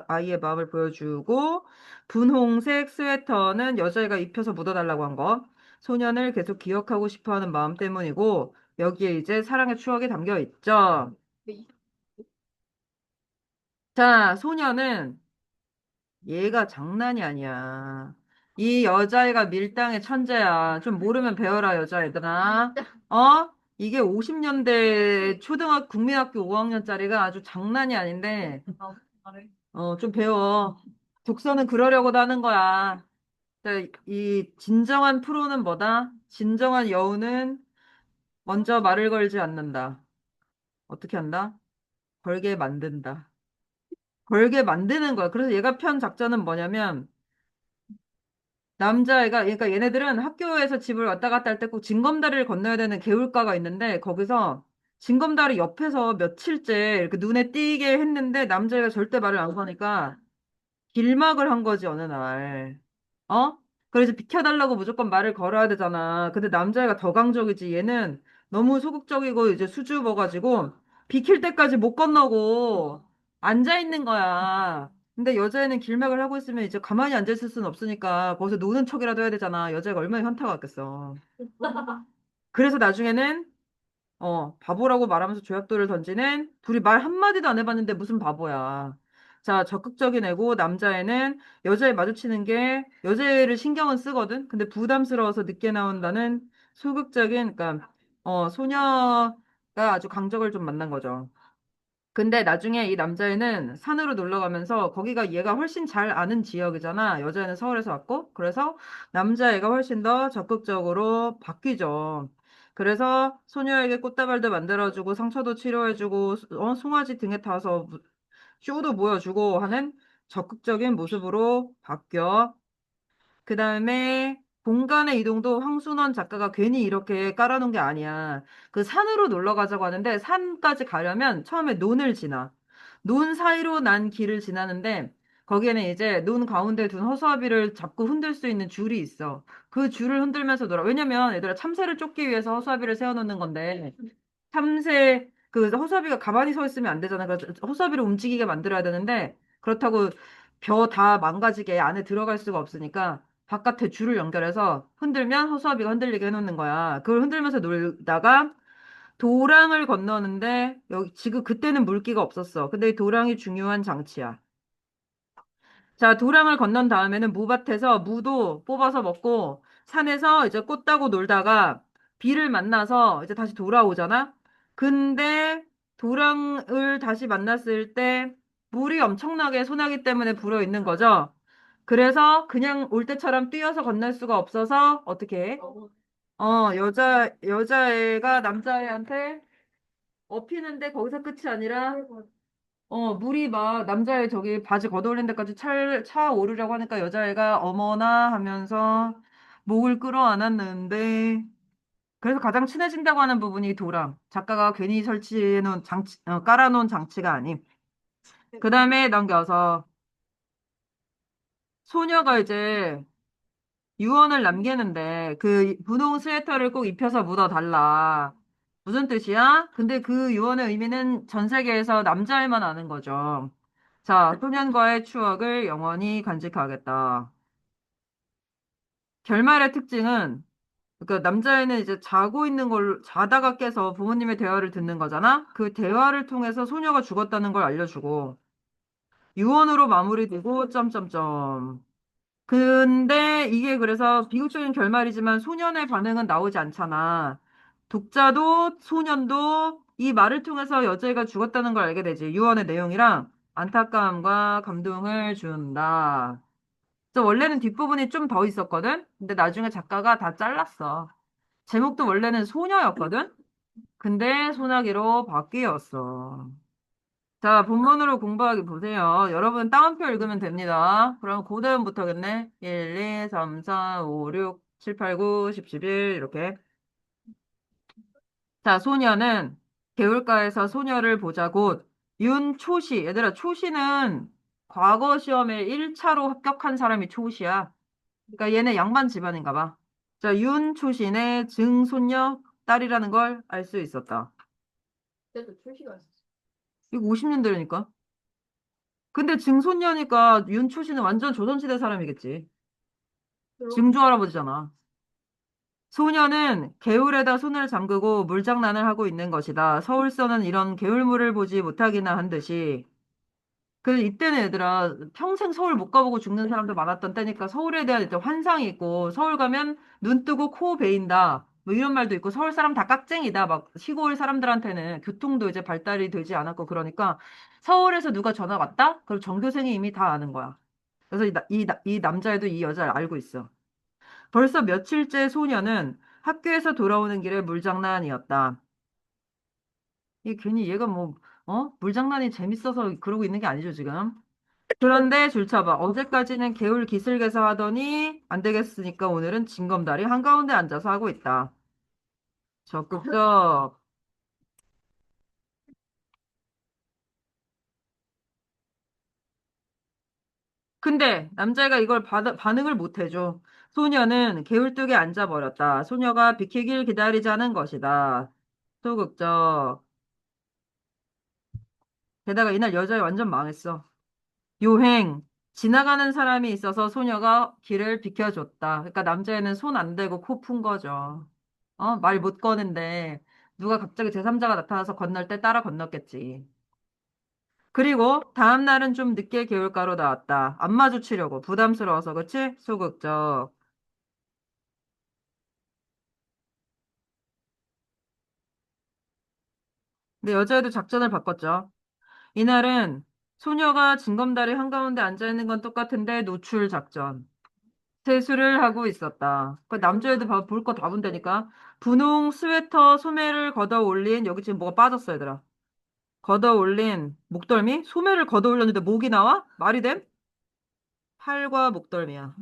아이의 마음을 보여주고, 분홍색 스웨터는 여자애가 입혀서 묻어달라고 한 거. 소년을 계속 기억하고 싶어 하는 마음 때문이고, 여기에 이제 사랑의 추억이 담겨 있죠. 자, 소년은 얘가 장난이 아니야. 이 여자애가 밀당의 천재야. 좀 모르면 배워라, 여자애들아. 어? 이게 50년대 국민학교 5학년짜리가 아주 장난이 아닌데, 좀 배워. 독서는 그러려고도 하는 거야. 자, 이 진정한 프로는 뭐다? 진정한 여우는 먼저 말을 걸지 않는다. 어떻게 한다? 걸게 만든다. 걸게 만드는 거야. 그래서 얘가 편 작전은 뭐냐면, 남자애가, 그러니까 얘네들은 학교에서 집을 왔다 갔다 할 때 꼭 징검다리를 건너야 되는 개울가가 있는데, 거기서 징검다리 옆에서 며칠째 이렇게 눈에 띄게 했는데, 남자애가 절대 말을 안 거니까, 길막을 한 거지, 어느 날. 어? 그래서 비켜달라고 무조건 말을 걸어야 되잖아. 근데 남자애가 더 강적이지. 얘는 너무 소극적이고 이제 수줍어가지고 비킬 때까지 못 건너고 앉아 있는 거야. 근데 여자애는 길막을 하고 있으면 이제 가만히 앉아 있을 수는 없으니까 거기서 노는 척이라도 해야 되잖아. 여자애가 얼마나 현타가 왔겠어. 그래서 나중에는 바보라고 말하면서 조약돌을 던지는 둘이 말 한마디도 안 해봤는데 무슨 바보야. 자, 적극적인 애고 남자애는 여자애 마주치는 게 여자애를 신경은 쓰거든. 근데 부담스러워서 늦게 나온다는 소극적인, 그러니까 소녀가 아주 강적을 좀 만난 거죠. 근데 나중에 이 남자애는 산으로 놀러 가면서 거기가 얘가 훨씬 잘 아는 지역이잖아. 여자애는 서울에서 왔고. 그래서 남자애가 훨씬 더 적극적으로 바뀌죠. 그래서 소녀에게 꽃다발도 만들어주고 상처도 치료해주고 송아지 등에 타서 쇼도 보여주고 하는 적극적인 모습으로 바뀌어. 그 다음에 공간의 이동도 황순원 작가가 괜히 이렇게 깔아놓은 게 아니야. 그 산으로 놀러 가자고 하는데 산까지 가려면 처음에 논을 지나. 논 사이로 난 길을 지나는데 거기에는 이제 논 가운데 둔 허수아비를 잡고 흔들 수 있는 줄이 있어. 그 줄을 흔들면서 놀아. 왜냐면 얘들아 참새를 쫓기 위해서 허수아비를 세워놓는 건데 참새 그 허수아비가 가만히 서 있으면 안 되잖아. 그래서 허수아비를 움직이게 만들어야 되는데 그렇다고 벼 다 망가지게 안에 들어갈 수가 없으니까 바깥에 줄을 연결해서 흔들면 허수아비가 흔들리게 해놓는 거야. 그걸 흔들면서 놀다가 도랑을 건너는데 여기 지금 그때는 물기가 없었어. 근데 이 도랑이 중요한 장치야. 자, 도랑을 건넌 다음에는 무밭에서 무도 뽑아서 먹고 산에서 이제 꽃 따고 놀다가 비를 만나서 이제 다시 돌아오잖아. 근데 도랑을 다시 만났을 때 물이 엄청나게 소나기 때문에 불어 있는 거죠. 그래서 그냥 올 때처럼 뛰어서 건널 수가 없어서 어떻게 해? 여자애가 남자애한테 업히는데 거기서 끝이 아니라 물이 막 남자애 저기 바지 걷어올린 데까지 차 오르려고 하니까 여자애가 어머나 하면서 목을 끌어안았는데 그래서 가장 친해진다고 하는 부분이 도랑. 작가가 괜히 설치해놓은 깔아놓은 장치가 아님. 그 다음에 넘겨서 소녀가 이제 유언을 남기는데 그 분홍 스웨터를 꼭 입혀서 묻어달라. 무슨 뜻이야? 근데 그 유언의 의미는 전 세계에서 남자애만 아는 거죠. 자, 소년과의 추억을 영원히 간직하겠다. 결말의 특징은 그러니까 남자애는 이제 자고 있는 걸 자다가 깨서 부모님의 대화를 듣는 거잖아. 그 대화를 통해서 소녀가 죽었다는 걸 알려주고 유언으로 마무리되고 점점점. 근데 이게 그래서 비극적인 결말이지만 소년의 반응은 나오지 않잖아. 독자도 소년도 이 말을 통해서 여자애가 죽었다는 걸 알게 되지. 유언의 내용이랑 안타까움과 감동을 준다. 그래서 원래는 뒷부분이 좀 더 있었거든? 근데 나중에 작가가 다 잘랐어. 제목도 원래는 소녀였거든? 근데 소나기로 바뀌었어. 자, 본문으로 공부하기 보세요. 여러분 따옴표 읽으면 됩니다. 그럼 고대음부터겠네. 1, 2, 3, 4, 5, 6, 7, 8, 9, 10, 11 이렇게. 자, 소녀는 개울가에서 소녀를 보자 곧 윤초시. 얘들아, 초시는 과거 시험에 1차로 합격한 사람이 초시야. 그러니까 얘네 양반 집안인가 봐. 자, 윤초신의 증손녀 딸이라는 걸 알 수 있었다.
그때도 출시가 있었어.
이거 50년대라니까. 근데 증손녀니까 윤초신은 완전 조선시대 사람이겠지.
그럼
증조 할아버지잖아. 소녀는 개울에다 손을 잠그고 물장난을 하고 있는 것이다. 서울서는 이런 개울물을 보지 못하기나 한 듯이. 그 이때는 얘들아 평생 서울 못 가보고 죽는 사람도 많았던 때니까 서울에 대한 일단 환상이 있고 서울 가면 눈 뜨고 코 베인다. 뭐 이런 말도 있고 서울 사람 다 깍쟁이다. 막 시골 사람들한테는 교통도 이제 발달이 되지 않았고 그러니까 서울에서 누가 전화 왔다? 그럼 전교생이 이미 다 아는 거야. 그래서 이 남자애도 이 여자를 알고 있어. 벌써 며칠째 소녀는 학교에서 돌아오는 길에 물장난이었다. 이 괜히 얘가 뭐, 물장난이 재밌어서 그러고 있는 게 아니죠, 지금. 그런데 줄쳐봐. 어제까지는 개울 기슬개서 하더니 안 되겠으니까 오늘은 징검다리 한가운데 앉아서 하고 있다. 적극적. 근데 남자애가 이걸 반응을 못 해줘. 소녀는 개울뚝에 앉아버렸다. 소녀가 비키길 기다리자는 것이다. 소극적. 게다가 이날 여자애 완전 망했어. 요행. 지나가는 사람이 있어서 소녀가 길을 비켜줬다. 그러니까 남자애는 손 안 대고 코 푼 거죠. 말 못 거는데 누가 갑자기 제3자가 나타나서 건널 때 따라 건넜겠지. 그리고 다음 날은 좀 늦게 개울가로 나왔다. 안 마주치려고 부담스러워서 그치? 소극적. 근데 여자애도 작전을 바꿨죠. 이날은 소녀가 징검다리 한가운데 앉아있는 건 똑같은데 노출 작전. 세수를 하고 있었다. 그 남자애들 볼 거 다 본다니까. 분홍 스웨터 소매를 걷어 올린 여기 지금 뭐가 빠졌어 얘들아. 걷어 올린 목덜미? 소매를 걷어 올렸는데 목이 나와? 말이 돼? 팔과 목덜미야.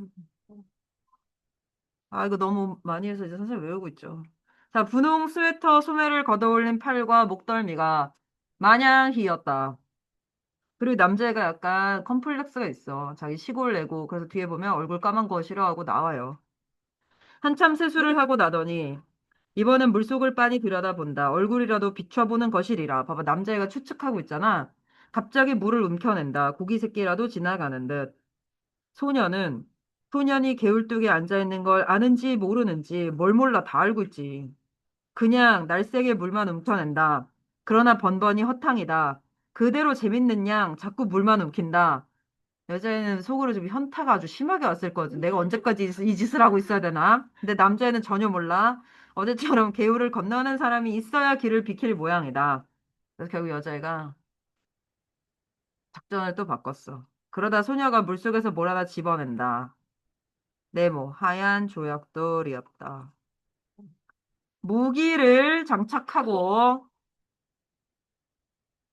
아 이거 너무 많이 해서 이제 선생님 외우고 있죠. 자 분홍 스웨터 소매를 걷어 올린 팔과 목덜미가 마냥 희었다. 그리고 남자애가 약간 컴플렉스가 있어. 자기 시골 내고 그래서 뒤에 보면 얼굴 까만 거 싫어하고 나와요. 한참 세수를 하고 나더니 이번엔 물속을 빤히 들여다본다. 얼굴이라도 비춰보는 것이리라. 봐봐, 남자애가 추측하고 있잖아. 갑자기 물을 움켜낸다. 고기 새끼라도 지나가는 듯. 소녀는 소년이 개울뚝에 앉아있는 걸 아는지 모르는지 뭘 몰라 다 알고 있지. 그냥 날쌔게 물만 움켜낸다. 그러나 번번이 허탕이다. 그대로 재밌는 양 자꾸 물만 움킨다. 여자애는 속으로 좀 현타가 아주 심하게 왔을 거지. 내가 언제까지 이 짓을 하고 있어야 되나? 근데 남자애는 전혀 몰라. 어제처럼 개울을 건너는 사람이 있어야 길을 비킬 모양이다. 그래서 결국 여자애가 작전을 또 바꿨어. 그러다 소녀가 물속에서 뭘 하나 집어낸다. 네모, 하얀 조약돌이었다. 무기를 장착하고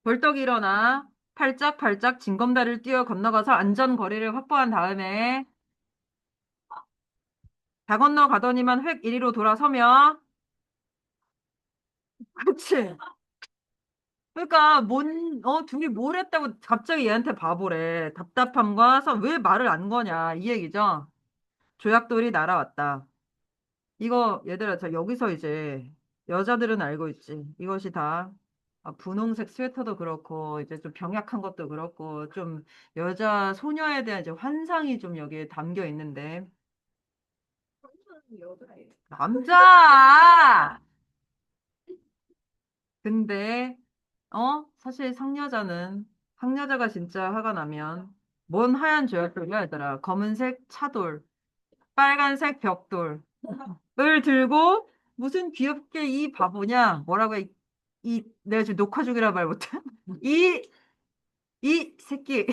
벌떡 일어나 팔짝팔짝 징검다리를 뛰어 건너가서 안전거리를 확보한 다음에 다 건너가더니만 획 이리로 돌아서며 그치? 그러니까 둘이 뭘 했다고 갑자기 얘한테 바보래. 답답함과 왜 말을 안 거냐 이 얘기죠. 조약돌이 날아왔다. 이거 얘들아 자 여기서 이제 여자들은 알고 있지. 이것이 다 분홍색 스웨터도 그렇고 이제 좀 병약한 것도 그렇고 좀 여자 소녀에 대한 이제 환상이 좀 여기에 담겨 있는데
남자는 여자예요.
남자! 근데 사실 상여자가 진짜 화가 나면 뭔 하얀 조약돌이야 얘들아. 검은색 차돌, 빨간색 벽돌 을 들고 무슨 귀엽게 이 바보냐 뭐라고 해. 내가 지금 녹화 중이라 말 못해. 이 이 새끼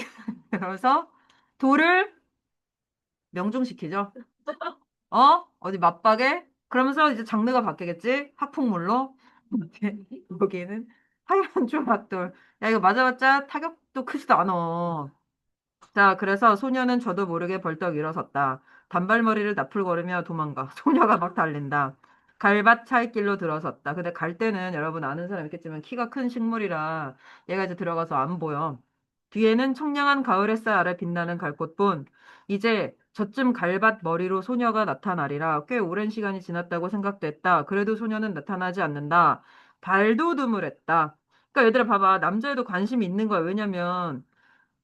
그래서 돌을 명중시키죠. 어디 맞박에 그러면서 이제 장르가 바뀌겠지. 학폭물로 여기는 하얀 조각돌. 야 이거 맞아봤자 타격도 크지도 않아. 자, 그래서 소녀는 저도 모르게 벌떡 일어섰다. 단발머리를 나풀거리며 도망가. 소녀가 막 달린다. 갈밭 차이길로 들어섰다. 근데 갈 때는 여러분 아는 사람 있겠지만 키가 큰 식물이라 얘가 이제 들어가서 안 보여. 뒤에는 청량한 가을 햇살 아래 빛나는 갈꽃뿐. 이제 저쯤 갈밭 머리로 소녀가 나타나리라. 꽤 오랜 시간이 지났다고 생각됐다. 그래도 소녀는 나타나지 않는다. 발도 드물했다. 그러니까 얘들아 봐봐. 남자애도 관심이 있는 거야. 왜냐면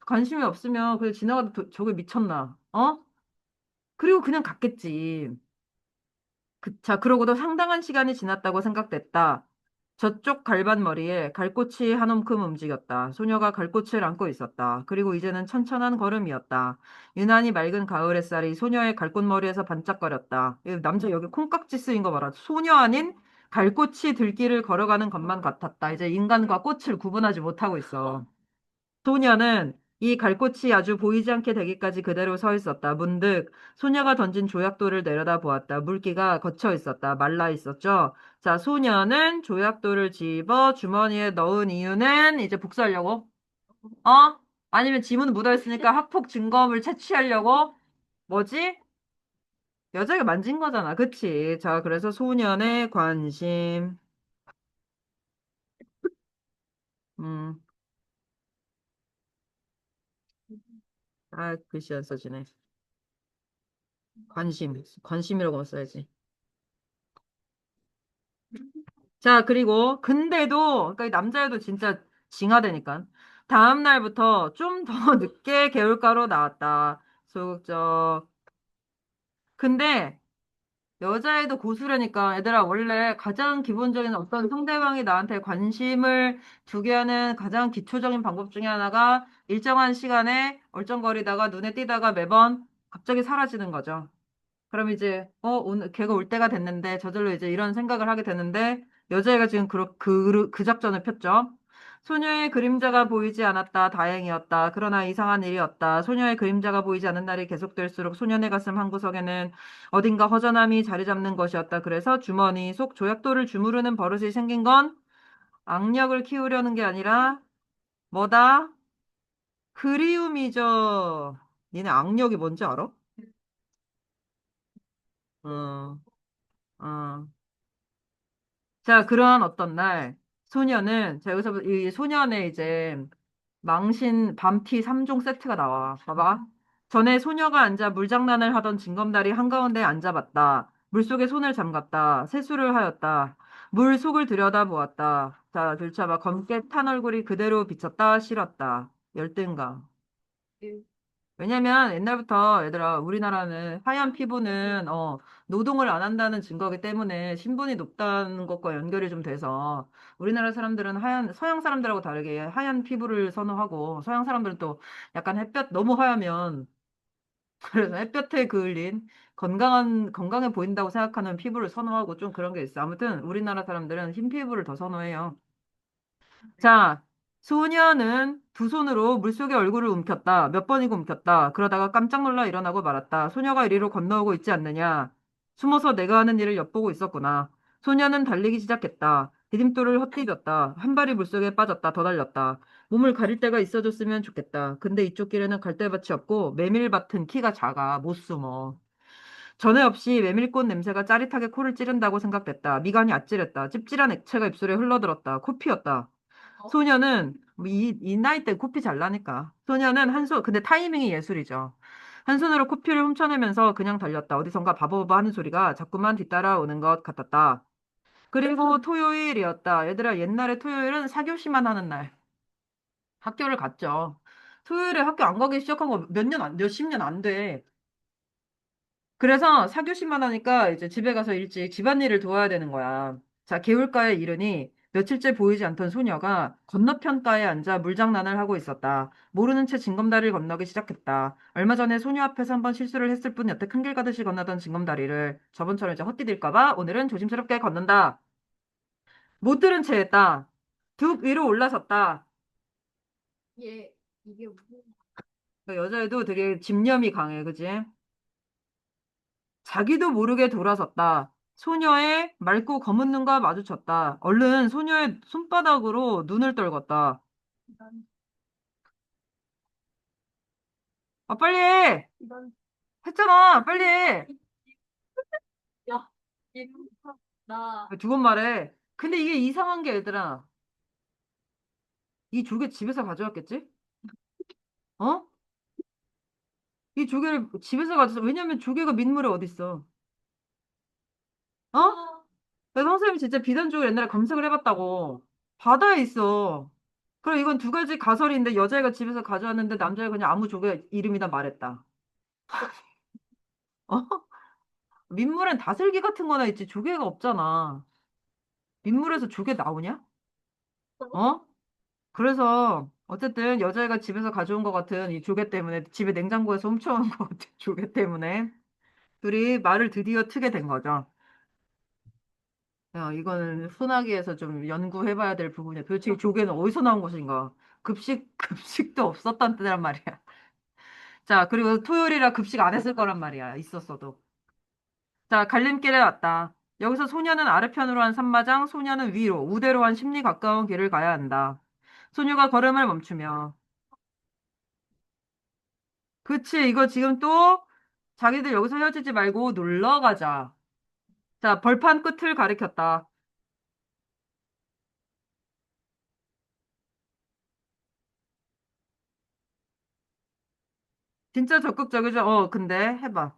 관심이 없으면 그냥 지나가도 저게 미쳤나? 그리고 그냥 갔겠지. 자, 그러고도 상당한 시간이 지났다고 생각됐다. 저쪽 갈밭머리에 갈꽃이 한 움큼 움직였다. 소녀가 갈꽃을 안고 있었다. 그리고 이제는 천천한 걸음이었다. 유난히 맑은 가을 햇살이 소녀의 갈꽃머리에서 반짝거렸다. 이 남자 여기 콩깍지 쓰인 거 봐라. 소녀 아닌 갈꽃이 들길을 걸어가는 것만 같았다. 이제 인간과 꽃을 구분하지 못하고 있어. 소녀는 이 갈꽃이 아주 보이지 않게 되기까지 그대로 서 있었다. 문득 소녀가 던진 조약돌을 내려다 보았다. 물기가 걷혀 있었다. 말라 있었죠. 자, 소녀는 조약돌을 집어 주머니에 넣은 이유는 이제 복수하려고? 어? 아니면 지문 묻어 있으니까 학폭 증거물 채취하려고? 뭐지? 여자가 만진 거잖아. 그치? 자, 그래서 소년의 관심. 음, 글씨 안 써지네. 관심이라고 써야지. 자, 그리고, 근데도, 그러니까 이 남자애도 진짜 징하다니까. 다음 날부터 좀 더 늦게 개울가로 나왔다. 소극적. 근데, 여자애도 고수라니까, 얘들아, 원래 가장 기본적인 어떤 상대방이 나한테 관심을 두게 하는 가장 기초적인 방법 중에 하나가 일정한 시간에 얼쩡거리다가 눈에 띄다가 매번 갑자기 사라지는 거죠. 그럼 이제 오늘 걔가 올 때가 됐는데 저절로 이제 이런 생각을 하게 되는데 여자애가 지금 그 작전을 폈죠. 소녀의 그림자가 보이지 않았다. 다행이었다. 그러나 이상한 일이었다. 소녀의 그림자가 보이지 않는 날이 계속될수록 소년의 가슴 한구석에는 어딘가 허전함이 자리 잡는 것이었다. 그래서 주머니 속 조약돌을 주무르는 버릇이 생긴 건 악력을 키우려는 게 아니라 뭐다? 그리움이죠. 니네 악력이 뭔지 알아? 어, 어. 자, 그런 어떤 날, 자, 여기서 이 소년의 이제 망신 밤티 3종 세트가 나와. 봐봐. 전에 소녀가 앉아 물장난을 하던 징검다리 한가운데 앉아봤다. 물속에 손을 잠갔다. 세수를 하였다. 물 속을 들여다보았다. 자, 들춰봐. 검게 탄 얼굴이 그대로 비쳤다. 싫었다. 열등감. 왜냐면 옛날부터 얘들아 우리나라는 하얀 피부는 노동을 안 한다는 증거이기 때문에 신분이 높다는 것과 연결이 좀 돼서 우리나라 사람들은 서양 사람들하고 다르게 하얀 피부를 선호하고 서양 사람들은 또 약간 햇볕 너무 하얗면 그래서 햇볕에 그을린 건강해 보인다고 생각하는 피부를 선호하고 좀 그런 게 있어. 아무튼 우리나라 사람들은 흰 피부를 더 선호해요. 자, 소녀는 두 손으로 물속에 얼굴을 움켰다. 몇 번이고 움켰다. 그러다가 깜짝 놀라 일어나고 말았다. 소녀가 이리로 건너오고 있지 않느냐. 숨어서 내가 하는 일을 엿보고 있었구나. 소녀는 달리기 시작했다. 디딤돌을 헛디뎠다. 한 발이 물속에 빠졌다. 더 달렸다. 몸을 가릴 데가 있어줬으면 좋겠다. 근데 이쪽 길에는 갈대밭이 없고 메밀밭은 키가 작아. 못 숨어. 전에 없이 메밀꽃 냄새가 짜릿하게 코를 찌른다고 생각됐다. 미간이 아찔했다. 찝찝한 액체가 입술에 흘러들었다. 코 피었다. 소녀는 뭐 이 나이 때 코피 잘 나니까. 소녀는 근데 타이밍이 예술이죠. 한 손으로 코피를 훔쳐내면서 그냥 달렸다. 어디선가 바보바보 하는 소리가 자꾸만 뒤따라오는 것 같았다. 그리고 토요일이었다. 얘들아, 옛날에 토요일은 4교시만 하는 날. 학교를 갔죠. 토요일에 학교 안 가기 시작한 거 몇십 년 안 돼. 그래서 4교시만 하니까 이제 집에 가서 일찍 집안일을 도와야 되는 거야. 자, 개울가에 이르니 며칠째 보이지 않던 소녀가 건너편가에 앉아 물장난을 하고 있었다. 모르는 채 징검다리를 건너기 시작했다. 얼마 전에 소녀 앞에서 한번 실수를 했을 뿐 여태 큰 길 가듯이 건너던 징검다리를 저번처럼 이제 헛디딜까 봐 오늘은 조심스럽게 걷는다. 못 들은 채 했다. 툭 위로 올라섰다.
얘 이게 무슨
그 여자애도 되게 집념이 강해, 그지? 자기도 모르게 돌아섰다. 소녀의 맑고 검은 눈과 마주쳤다. 얼른 소녀의 손바닥으로 눈을 떨궜다.
이런
아, 빨리 해!
이런
했잖아! 빨리 해!
야 이런 나
두 번 말해. 근데 이게 이상한 게 얘들아. 이 조개 집에서 가져왔겠지? 어? 이 조개를 집에서 가져왔어. 왜냐면 조개가 민물에 어딨어. 어?
아,
그래서 선생님이 진짜 비단 조개 옛날에 검색을 해봤다고. 바다에 있어. 그럼 이건 두 가지 가설인데 여자애가 집에서 가져왔는데 남자애가 그냥 아무 조개 이름이나 말했다. 어? 민물엔 다슬기 같은 거나 있지 조개가 없잖아. 민물에서 조개 나오냐? 어? 그래서 어쨌든 여자애가 집에서 가져온 것 같은 이 조개 때문에 집에 냉장고에서 훔쳐온 것 같은 조개 때문에 둘이 말을 드디어 트게 된 거죠. 야, 이거는 소나기에서 좀 연구해봐야 될 부분이야. 도대체 이 조개는 어디서 나온 것인가? 급식도 없었단 뜻이란 말이야. 자, 그리고 토요일이라 급식 안 했을 거란 말이야. 있었어도. 자, 갈림길에 왔다. 여기서 소녀는 아래편으로 한 산마장, 소녀는 위로, 우대로 한 10리 가까운 길을 가야 한다. 소녀가 걸음을 멈추며. 그치, 이거 지금 또 자기들 여기서 헤어지지 말고 놀러 가자. 자, 벌판 끝을 가리켰다. 진짜 적극적이죠? 근데 해봐.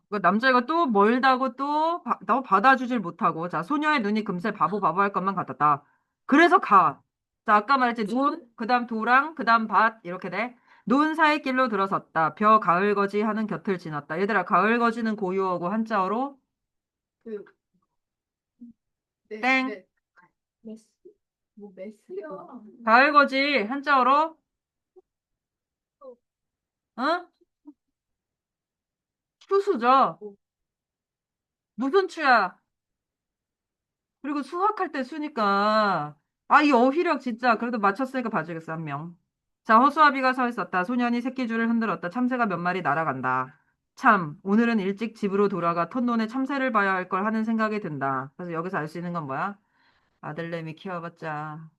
그 남자애가 또 멀다고 또 너 받아주질 못하고. 자, 소녀의 눈이 금세 바보 할 것만 같았다. 그래서 가. 자, 아까 말했지. 눈, 그 다음 도랑, 그 다음 밭, 이렇게 돼. 논 사이 길로 들어섰다. 벼 가을거지 하는 곁을 지났다. 얘들아, 가을거지는 고유어고 한자어로
그
땡.
메 메스 뭐 메스야
가을거지 한자어로 응? 추수죠. 무슨 추야? 그리고 수학할 때 수니까. 아, 이 어휘력 진짜. 그래도 맞췄으니까 봐주겠어, 한 명. 자, 허수아비가 서 있었다. 소년이 새끼줄을 흔들었다. 참새가 몇 마리 날아간다. 참, 오늘은 일찍 집으로 돌아가 톳론에 참새를 봐야 할 걸 하는 생각이 든다. 그래서 여기서 알 수 있는 건 뭐야? 아들내미 키워봤자.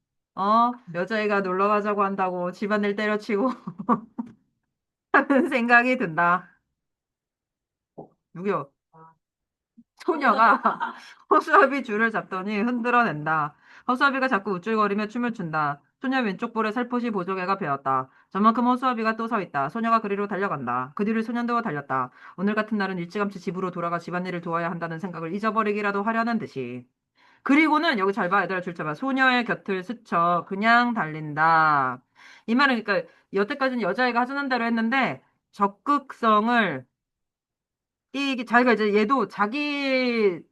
여자애가 놀러 가자고 한다고 집안일 때려치고 하는 생각이 든다. 누구요? 소녀가 허수아비 줄을 잡더니 흔들어낸다. 허수아비가 자꾸 우쭐거리며 춤을 춘다. 소녀 왼쪽 볼에 살포시 보조개가 베었다. 저만큼 허수아비가 또 서 있다. 소녀가 그리로 달려간다. 그 뒤를 소년도 달렸다. 오늘 같은 날은 일찌감치 집으로 돌아가 집안일을 도와야 한다는 생각을 잊어버리기라도 하려는 듯이. 그리고는 여기 잘 봐, 얘들아 줄자 봐. 소녀의 곁을 스쳐 그냥 달린다. 이 말은 그러니까 여태까지는 여자애가 하자는 대로 했는데 적극성을 이 자기가 이제 얘도 자기가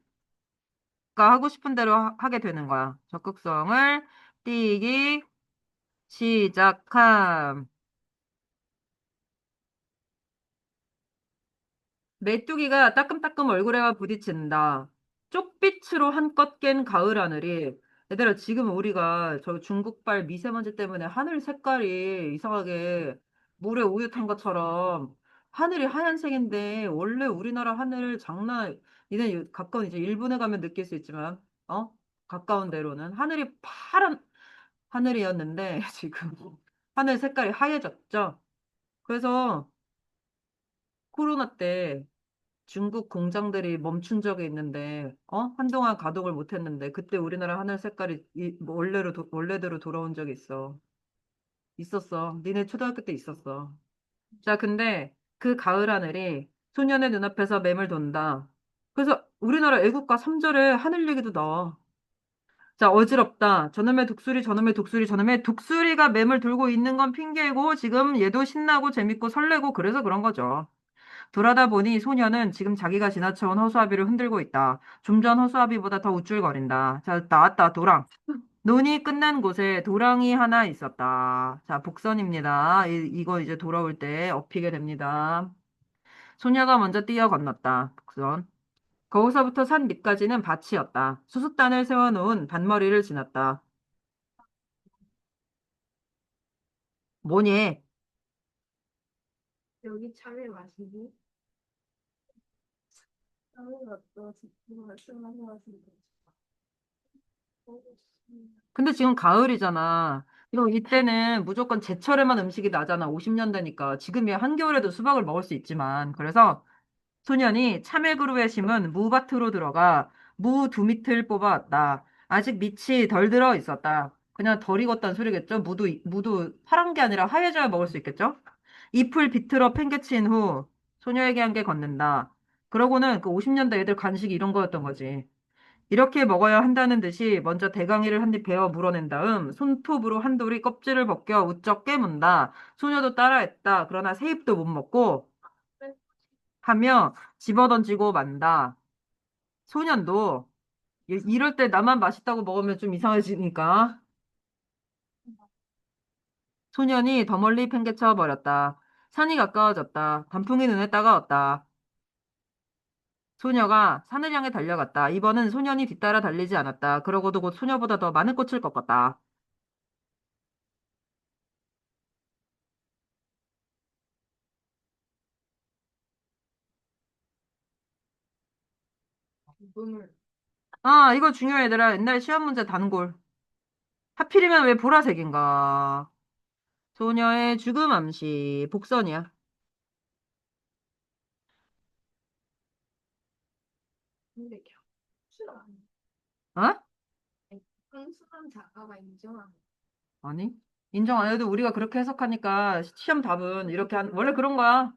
하고 싶은 대로 하게 되는 거야. 적극성을 띄기 시작함. 메뚜기가 따끔따끔 얼굴에만 부딪힌다. 쪽빛으로 한껏 깬 가을 하늘이. 얘들아, 지금 우리가 저 중국발 미세먼지 때문에 하늘 색깔이 이상하게 물에 우유 탄 것처럼 하늘이 하얀색인데 원래 우리나라 하늘 장난, 이제 가까운 이제 일본에 가면 느낄 수 있지만, 가까운 데로는 하늘이 파란 하늘이었는데 지금 하늘 색깔이 하얘졌죠. 그래서 코로나 때 중국 공장들이 멈춘 적이 있는데, 한동안 가동을 못 했는데, 그때 우리나라 하늘 색깔이 뭐 원래대로 돌아온 적이 있어. 있었어. 니네 초등학교 때 있었어. 자, 근데 그 가을 하늘이 소년의 눈앞에서 맴을 돈다. 그래서 우리나라 애국가 3절에 하늘 얘기도 나와. 자, 어지럽다. 저놈의 독수리, 저놈의 독수리, 저놈의 독수리가 맴을 돌고 있는 건 핑계고, 지금 얘도 신나고 재밌고 설레고 그래서 그런 거죠. 돌아다 보니 소녀는 지금 자기가 지나쳐온 허수아비를 흔들고 있다. 좀 전 허수아비보다 더 우쭐거린다. 자, 나왔다, 도랑. 논이 끝난 곳에 도랑이 하나 있었다. 자, 복선입니다. 이거 이제 돌아올 때 엎이게 됩니다. 소녀가 먼저 뛰어 건넜다. 복선. 거기서부터 산 밑까지는 밭이었다. 수숫단을 세워놓은 밭머리를 지났다. 뭐니?
여기 참외 마시고 참외가 또 집중을 쓰면서 마시고
근데 지금 가을이잖아. 이거 이때는 무조건 제철에만 음식이 나잖아. 50년대니까. 지금이야 한겨울에도 수박을 먹을 수 있지만. 그래서 소년이 참외 그루에 심은 무밭으로 들어가 무 두 밑을 뽑아왔다. 아직 밑이 덜 들어 있었다. 그냥 덜 익었다는 소리겠죠? 무도 파란 게 아니라 하얘져야 먹을 수 있겠죠? 잎을 비틀어 팽개친 후 소녀에게 한 개 건넨다. 그러고는 그 50년대 애들 간식이 이런 거였던 거지. 이렇게 먹어야 한다는 듯이 먼저 대강이를 한 입 베어 물어낸 다음 손톱으로 한 돌이 껍질을 벗겨 우쩍 깨문다. 소녀도 따라했다. 그러나 새 입도 못 먹고 하며 집어던지고 만다. 소년도 이럴 때 나만 맛있다고 먹으면 좀 이상해지니까 소년이 더 멀리 팽개쳐 버렸다. 산이 가까워졌다. 단풍이 눈에 따가웠다. 소녀가 산을 향해 달려갔다. 이번은 소년이 뒤따라 달리지 않았다. 그러고도 곧 소녀보다 더 많은 꽃을 꺾었다.
눈을
아, 이거 중요해, 얘들아. 옛날 시험 문제 단골. 하필이면 왜 보라색인가? 소녀의 죽음 암시. 복선이야.
근데 경수가
어?
한수한 작가가 인정하는
아니? 인정 안 해도 우리가 그렇게 해석하니까 시험 답은 이렇게 원래 그런 거야.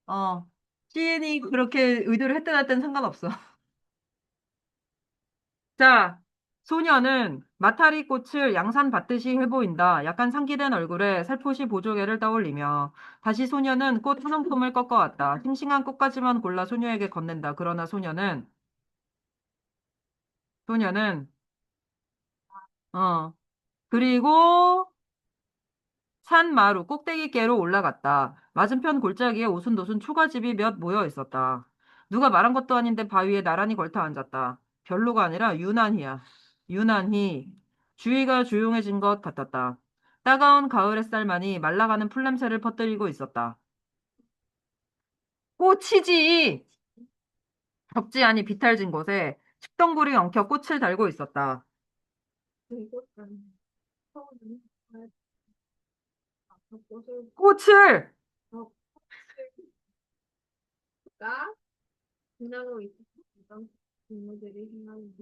어. 시인이 그렇게 의도를 했든 안 했든 상관없어. 자, 소녀는 마타리 꽃을 양산 받듯이 해 보인다. 약간 상기된 얼굴에 살포시 보조개를 떠올리며 다시 소녀는 꽃 한 움큼을 꺾어왔다. 싱싱한 꽃까지만 골라 소녀에게 건넨다. 그러나 소녀는, 그리고 산 마루 꼭대기께로 올라갔다. 맞은편 골짜기에 오순도순 초가집이 몇 모여 있었다. 누가 말한 것도 아닌데 바위에 나란히 걸터 앉았다. 별로가 아니라 유난히야. 유난히 주위가 조용해진 것 같았다. 따가운 가을 햇살만이 말라가는 풀냄새를 퍼뜨리고 있었다. 꽃이지! 덥지 않이 비탈진 곳에 식덩굴이 엉켜 꽃을 달고 있었다.
그리고 처음에 꽃을
꽃을!
가 지나고 있던 동물들이 행하는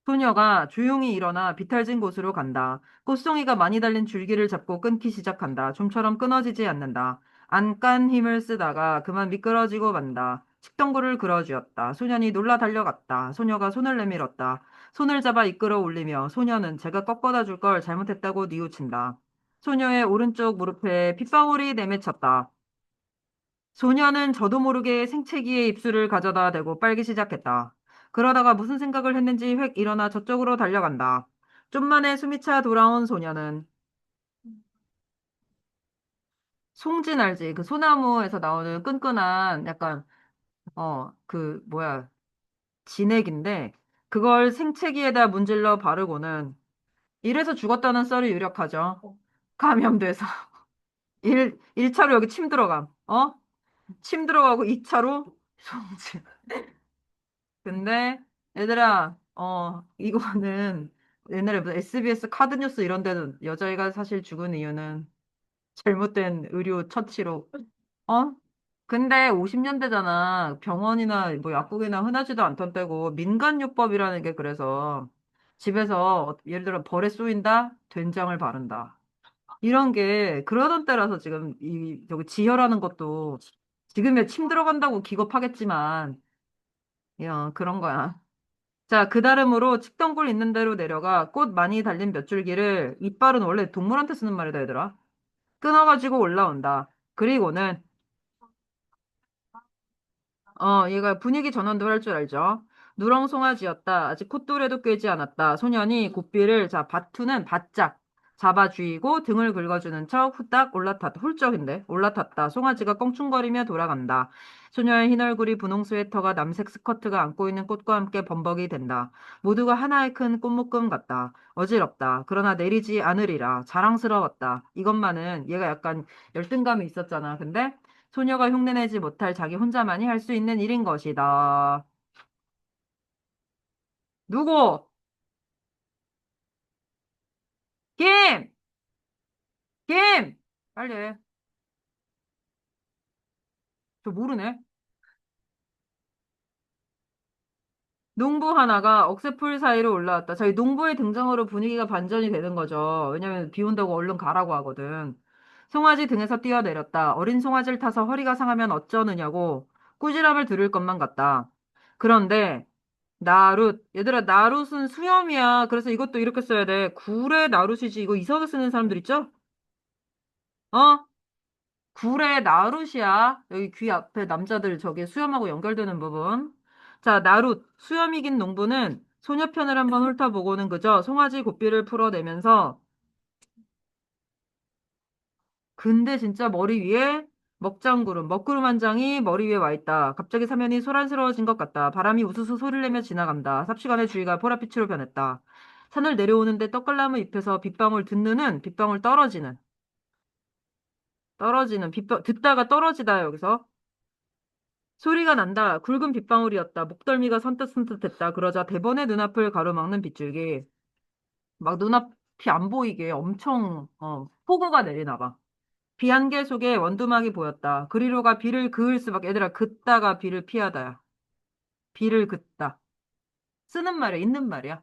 소녀가 조용히 일어나 비탈진 곳으로 간다. 꽃송이가 많이 달린 줄기를 잡고 끊기 시작한다. 좀처럼 끊어지지 않는다. 안간 힘을 쓰다가 그만 미끄러지고 만다. 식덩굴을 그어쥐었다. 소년이 놀라 달려갔다. 소녀가 손을 내밀었다. 손을 잡아 이끌어 올리며 소녀는 제가 꺾어다 줄 걸 잘못했다고 뉘우친다. 소녀의 오른쪽 무릎에 핏방울이 내맺혔다. 소녀는 저도 모르게 생채기에 입술을 가져다 대고 빨기 시작했다. 그러다가 무슨 생각을 했는지 획 일어나 저쪽으로 달려간다. 좀 만에 숨이 차 돌아온 소녀는 송진 알지? 그 소나무에서 나오는 끈끈한 약간 그 뭐야 진액인데 그걸 생채기에다 문질러 바르고는 이래서 죽었다는 썰이 유력하죠. 감염돼서 1차로 여기 침 들어감. 침 들어가고 2차로 송진. 근데 얘들아, 이거는 옛날에 무슨 SBS 카드뉴스 이런 데는 여자애가 사실 죽은 이유는 잘못된 의료 처치로, 어? 근데 50년대잖아. 병원이나 뭐 약국이나 흔하지도 않던 때고 민간요법이라는 게 그래서 집에서 예를 들어 벌에 쏘인다? 된장을 바른다. 이런 게 그러던 때라서 지금 이 저기 지혈하는 것도 지금에 침 들어간다고 기겁하겠지만 야, 그런 거야. 자, 그 다음으로 칡덩굴 있는 대로 내려가 꽃 많이 달린 몇 줄기를 이빨은 원래 동물한테 쓰는 말이다 얘들아. 끊어가지고 올라온다. 그리고는 얘가 분위기 전환도 할 줄 알죠. 누렁송아지였다. 아직 콧돌에도 꿰지 않았다. 소년이 고삐를, 자, 바투는 바짝 잡아주이고 등을 긁어주는 척 후딱 올라탔다. 훌쩍인데? 올라탔다. 송아지가 껑충거리며 돌아간다. 소녀의 흰 얼굴이 분홍 스웨터가 남색 스커트가 안고 있는 꽃과 함께 범벅이 된다. 모두가 하나의 큰 꽃묶음 같다. 어지럽다. 그러나 내리지 않으리라. 자랑스러웠다. 이것만은 얘가 약간 열등감이 있었잖아. 근데 소녀가 흉내내지 못할 자기 혼자만이 할 수 있는 일인 것이다. 누구? 김! 김! 빨리 해. 저 모르네. 농부 하나가 억새풀 사이로 올라왔다. 저희 농부의 등장으로 분위기가 반전이 되는 거죠. 왜냐면 비 온다고 얼른 가라고 하거든. 송아지 등에서 뛰어내렸다. 어린 송아지를 타서 허리가 상하면 어쩌느냐고 꾸지람을 들을 것만 같다. 그런데 나룻, 얘들아 나룻은 수염이야. 그래서 이것도 이렇게 써야 돼. 굴의 나룻이지. 이거 이상하게 쓰는 사람들 있죠? 어? 굴의 나룻이야. 여기 귀 앞에 남자들 저기 수염하고 연결되는 부분. 자, 나룻. 수염 이긴 농부는 소녀편을 한번 훑어보고는 그저 송아지 고삐를 풀어내면서 근데 진짜 머리 위에 먹장구름, 먹구름 한 장이 머리 위에 와 있다. 갑자기 사면이 소란스러워진 것 같다. 바람이 우수수 소리를 내며 지나간다. 삽시간에 주위가 보랏빛으로 변했다. 산을 내려오는데 떡갈나무 잎에서 빗방울 듣는 빗방울 떨어지는 듣다가 떨어지다 여기서 소리가 난다. 굵은 빗방울이었다. 목덜미가 선뜻선뜻했다. 그러자 대번에 눈앞을 가로막는 빗줄기. 막 눈앞이 안 보이게 엄청 폭우가 내리나 봐. 비 안개 속에 원두막이 보였다. 그리로가 비를 그을 수밖에. 얘들아 긋다가 비를 피하다야. 비를 긋다. 쓰는 말이야. 있는 말이야.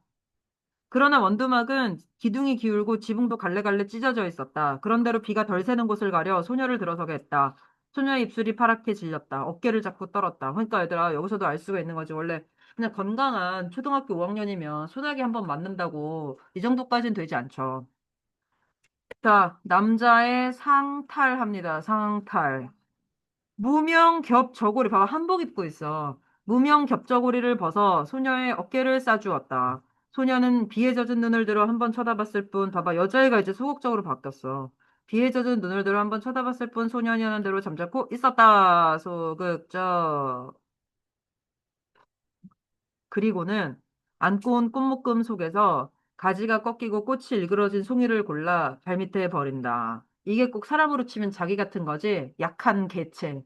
그러나 원두막은 기둥이 기울고 지붕도 갈래갈래 찢어져 있었다. 그런대로 비가 덜 새는 곳을 가려 소녀를 들어서게 했다. 소녀의 입술이 파랗게 질렸다. 어깨를 잡고 떨었다. 그러니까 얘들아 여기서도 알 수가 있는 거지. 원래 그냥 건강한 초등학교 5학년이면 소나기 한번 맞는다고 이 정도까지는 되지 않죠. 자, 남자의 상탈합니다. 상탈. 무명 겹 저고리, 봐봐, 한복 입고 있어. 무명 겹 저고리를 벗어 소녀의 어깨를 싸주었다. 소녀는 비에 젖은 눈을 들어 한번 쳐다봤을 뿐, 봐봐, 여자애가 이제 소극적으로 바뀌었어. 비에 젖은 눈을 들어 한번 쳐다봤을 뿐 소년이 하는 대로 잠자코 있었다. 소극적. 그리고는 안고 온 꽃묶음 속에서 가지가 꺾이고 꽃이 일그러진 송이를 골라 발밑에 버린다. 이게 꼭 사람으로 치면 자기 같은 거지? 약한 개체.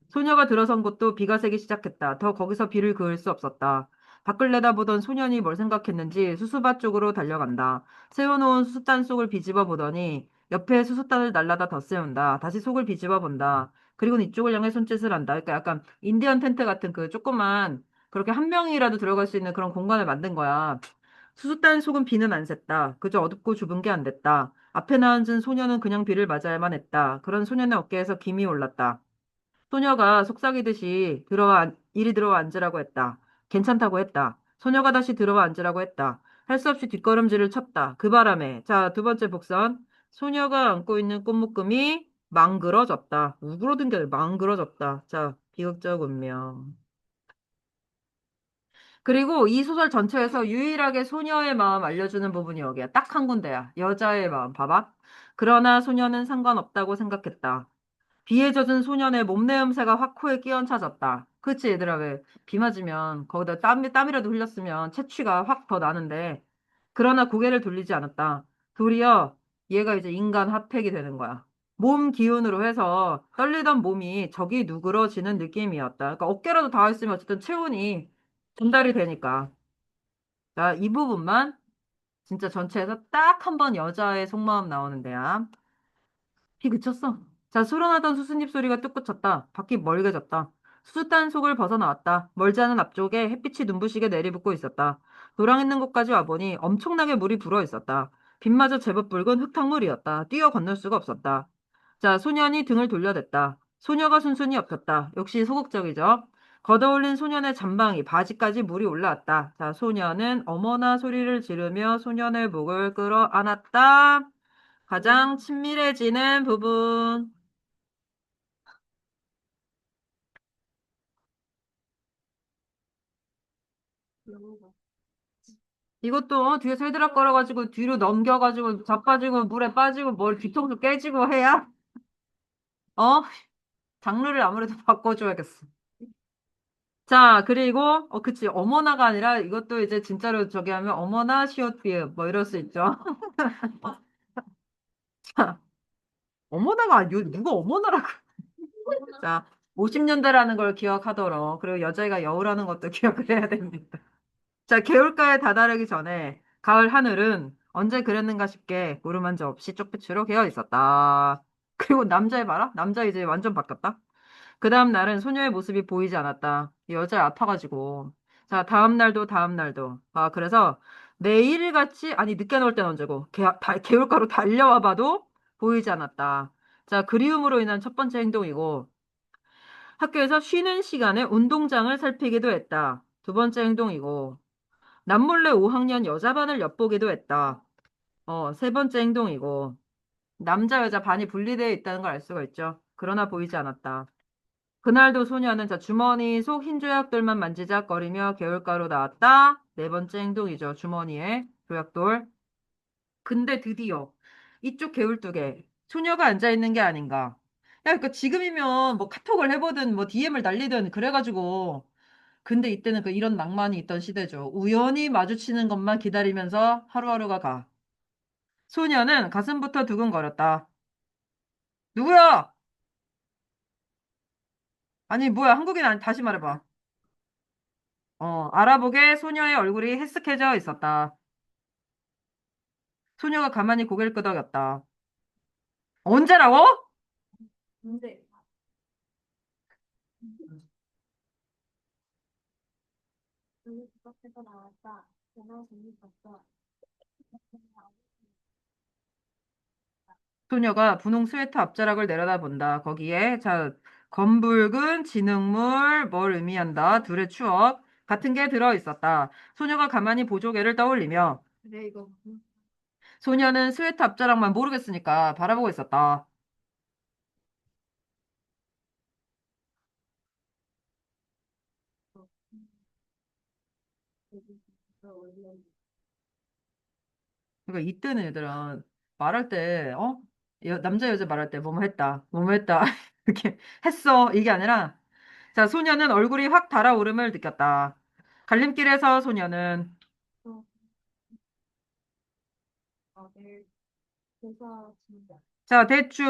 소녀가 들어선 곳도 비가 새기 시작했다. 더 거기서 비를 그을 수 없었다. 밖을 내다보던 소년이 뭘 생각했는지 수수밭 쪽으로 달려간다. 세워놓은 수숫단 속을 비집어 보더니 옆에 수숫단을 날라다 덧세운다. 다시 속을 비집어 본다. 그리고는 이쪽을 향해 손짓을 한다. 그러니까 약간 인디언 텐트 같은 그 조그만 그렇게 한 명이라도 들어갈 수 있는 그런 공간을 만든 거야. 수숫단 속은 비는 안 샜다. 그저 어둡고 좁은 게 안 됐다. 앞에 나앉은 소녀는 그냥 비를 맞아야만 했다. 그런 소년의 어깨에서 김이 올랐다. 소녀가 속삭이듯이 이리 들어와 앉으라고 했다. 괜찮다고 했다. 소녀가 다시 들어와 앉으라고 했다. 할 수 없이 뒷걸음질을 쳤다. 그 바람에, 자, 두 번째 복선. 소녀가 안고 있는 꽃묶음이 망그러졌다. 우그러든 게 아니라 망그러졌다. 자, 비극적 운명. 그리고 이 소설 전체에서 유일하게 소녀의 마음 알려주는 부분이 여기야. 딱 한 군데야. 여자의 마음. 봐봐. 그러나 소녀는 상관없다고 생각했다. 비에 젖은 소년의 몸내음새가 확 코에 끼얹혀졌다. 그치, 얘들아, 왜? 비 맞으면 거기다 땀이라도 흘렸으면 채취가 확 더 나는데. 그러나 고개를 돌리지 않았다. 도리어 얘가 이제 인간 핫팩이 되는 거야. 몸 기운으로 해서 떨리던 몸이 저기 누그러지는 느낌이었다. 그러니까 어깨라도 닿아 있으면 어쨌든 체온이 전달이 되니까. 자, 이 부분만 진짜 전체에서 딱 한 번 여자의 속마음 나오는 데야. 비 그쳤어. 자, 수런하던 수수잎 소리가 뚝 그쳤다. 밖이 멀게졌다. 수수탄 속을 벗어나왔다. 멀지 않은 앞쪽에 햇빛이 눈부시게 내리붙고 있었다. 도랑 있는 곳까지 와보니 엄청나게 물이 불어 있었다. 빛마저 제법 붉은 흙탕물이었다. 뛰어 건널 수가 없었다. 자, 소년이 등을 돌려댔다. 소녀가 순순히 엎었다. 역시 소극적이죠. 걷어올린 소년의 잠방이 바지까지 물이 올라왔다. 자, 소년은 어머나 소리를 지르며 소년의 목을 끌어안았다. 가장 친밀해지는 부분.
넘어가.
이것도 뒤에 새드락 걸어가지고 뒤로 넘겨가지고 자빠지고 물에 빠지고 머리 뒤통수 깨지고 해야 어? 장르를 아무래도 바꿔줘야겠어. 자, 그리고 그치, 어머나가 아니라 이것도 이제 진짜로 저기 하면 어머나 시옷비읍 뭐 이럴 수 있죠. 자, 어머나가 누가 어머나라고. 자, 50년대라는 걸 기억하도록 그리고 여자애가 여우라는 것도 기억을 해야 됩니다. 자, 개울가에 다다르기 전에 가을 하늘은 언제 그랬는가 싶게 구름 한 점 없이 쪽빛으로 개어 있었다. 그리고 남자애 봐라? 남자 이제 완전 바뀌었다. 그 다음 날은 소녀의 모습이 보이지 않았다. 이 여자 아파가지고. 자, 다음 날도 다음 날도. 아, 그래서 내일같이, 아니, 늦게 나올 땐 언제고, 개울가로 달려와 봐도 보이지 않았다. 자, 그리움으로 인한 첫 번째 행동이고, 학교에서 쉬는 시간에 운동장을 살피기도 했다. 두 번째 행동이고, 남몰래 5학년 여자반을 엿보기도 했다. 세 번째 행동이고, 남자, 여자 반이 분리되어 있다는 걸 알 수가 있죠. 그러나 보이지 않았다. 그날도 소녀는 자, 주머니 속 흰 조약돌만 만지작거리며 개울가로 나왔다. 네 번째 행동이죠. 주머니에 조약돌. 근데 드디어 이쪽 개울뚝에 소녀가 앉아있는 게 아닌가. 야, 그러니까 지금이면 뭐 카톡을 해보든 뭐 DM을 날리든 그래가지고 근데 이때는 그 이런 낭만이 있던 시대죠. 우연히 마주치는 것만 기다리면서 하루하루가 가. 소녀는 가슴부터 두근거렸다. 누구야? 아니, 뭐야, 한국인 아니, 다시 말해봐. 알아보게 소녀의 얼굴이 해쓱해져 있었다. 소녀가 가만히 고개를 끄덕였다. 언제라고?
근데 오늘 부탁해서 나왔다. 전화 재밌었어.
소녀가 분홍 스웨터 앞자락을 내려다본다. 거기에, 자, 검붉은 진흙물, 뭘 의미한다. 둘의 추억 같은 게 들어 있었다. 소녀가 가만히 보조개를 떠올리며,
그래 이거
소녀는 스웨터 앞자락만 모르겠으니까 바라보고 있었다.
원래
그러니까 이때는 얘들아, 말할 때, 남자, 여자 말할 때, 뭐뭐 했다, 뭐뭐 했다, 이렇게 했어. 이게 아니라, 자, 소녀는 얼굴이 확 달아오름을 느꼈다. 갈림길에서 소녀는,
또 다들 회사 진짜
자, 대추,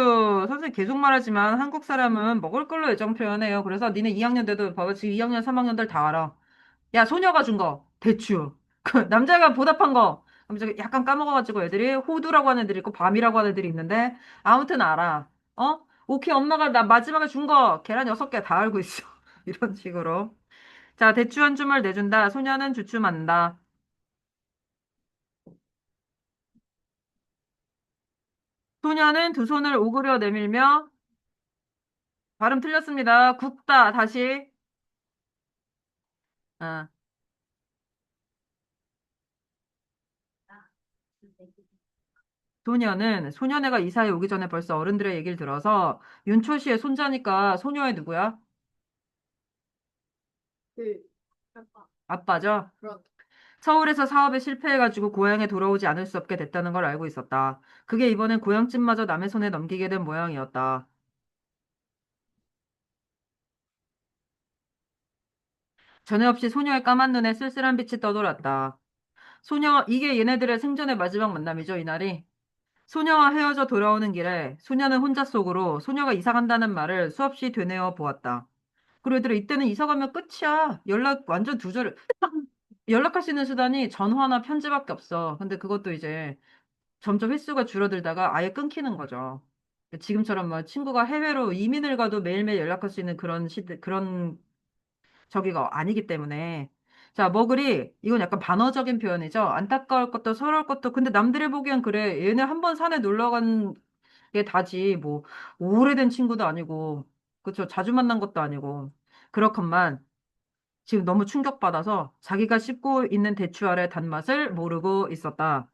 선생님 계속 말하지만 한국 사람은 먹을 걸로 애정 표현해요. 그래서 니네 2학년 때도 봐봐. 지금 2학년, 3학년들 다 알아. 야, 소녀가 준 거, 대추. 그 남자가 보답한 거. 그럼 저기 약간 까먹어가지고 애들이 호두라고 하는 애들이 있고 밤이라고 하는 애들이 있는데 아무튼 알아. 오케이, 엄마가 나 마지막에 준 거 계란 6개 다 알고 있어. 이런 식으로. 자, 대추 한 줌을 내준다. 소녀는 주춤한다. 소녀는 두 손을 오그려 내밀며 발음 틀렸습니다. 굽다. 다시. 아, 소녀는 소녀네가 이사해 오기 전에 벌써 어른들의 얘기를 들어서 윤초 씨의 손자니까 소녀의 누구야?
그 아빠
아빠죠?
그런
서울에서 사업에 실패해가지고 고향에 돌아오지 않을 수 없게 됐다는 걸 알고 있었다. 그게 이번엔 고향집마저 남의 손에 넘기게 된 모양이었다. 전에 없이 소녀의 까만 눈에 쓸쓸한 빛이 떠돌았다. 이게 얘네들의 생전의 마지막 만남이죠, 이날이. 소녀와 헤어져 돌아오는 길에 소녀는 혼자 속으로 소녀가 이사 간다는 말을 수없이 되뇌어 보았다. 그리고 얘들아, 이때는 이사 가면 끝이야. 연락 완전 두절. 연락할 수 있는 수단이 전화나 편지밖에 없어. 근데 그것도 이제 점점 횟수가 줄어들다가 아예 끊기는 거죠. 지금처럼 막 친구가 해외로 이민을 가도 매일매일 연락할 수 있는 그런 저기가 아니기 때문에. 자, 머글이, 이건 약간 반어적인 표현이죠. 안타까울 것도 서러울 것도. 근데 남들이 보기엔 그래. 얘네 한 번 산에 놀러 간 게 다지. 뭐, 오래된 친구도 아니고. 그쵸. 자주 만난 것도 아니고. 그렇건만, 지금 너무 충격받아서 자기가 씹고 있는 대추 알의 단맛을 모르고 있었다.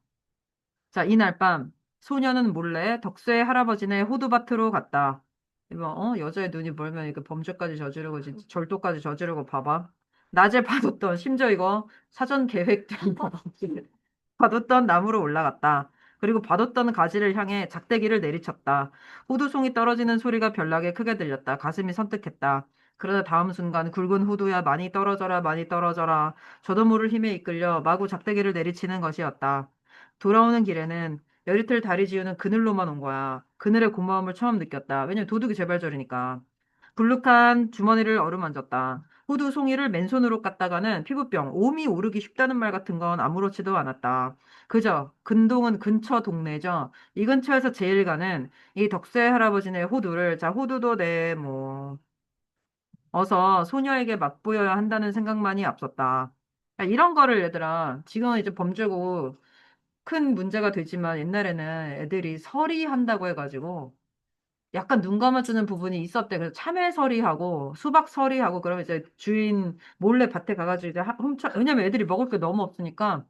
자, 이날 밤 소녀는 몰래 덕수의 할아버지네 호두밭으로 갔다. 이거 여자의 눈이 멀면 이렇게 범죄까지 저지르고 진짜 절도까지 저지르고 봐봐. 낮에 봐뒀던 심지어 이거 사전 계획된 봐뒀던 나무로 올라갔다. 그리고 봐뒀던 가지를 향해 작대기를 내리쳤다. 호두송이 떨어지는 소리가 별나게 크게 들렸다. 가슴이 선뜩했다. 그러다 다음 순간 굵은 호두야 많이 떨어져라 많이 떨어져라. 저도 모를 힘에 이끌려 마구 작대기를 내리치는 것이었다. 돌아오는 길에는 열이틀 다리 지우는 그늘로만 온 거야. 그늘의 고마움을 처음 느꼈다. 왜냐면 도둑이 재발절이니까. 불룩한 주머니를 어루만졌다. 호두 송이를 맨손으로 깠다가는 피부병, 옴이 오르기 쉽다는 말 같은 건 아무렇지도 않았다. 그저 근동은 근처 동네죠. 이 근처에서 제일 가는 이 덕세 할아버지네 호두를 자 호두도 뭐 어서 소녀에게 맛보여야 한다는 생각만이 앞섰다. 야, 이런 거를 얘들아 지금은 이제 범죄고 큰 문제가 되지만 옛날에는 애들이 서리한다고 해가지고 약간 눈 감아주는 부분이 있었대. 그래서 참외 서리하고 수박 서리하고 그러면 이제 주인 몰래 밭에 가가지고 이제 훔쳐, 왜냐면 애들이 먹을 게 너무 없으니까.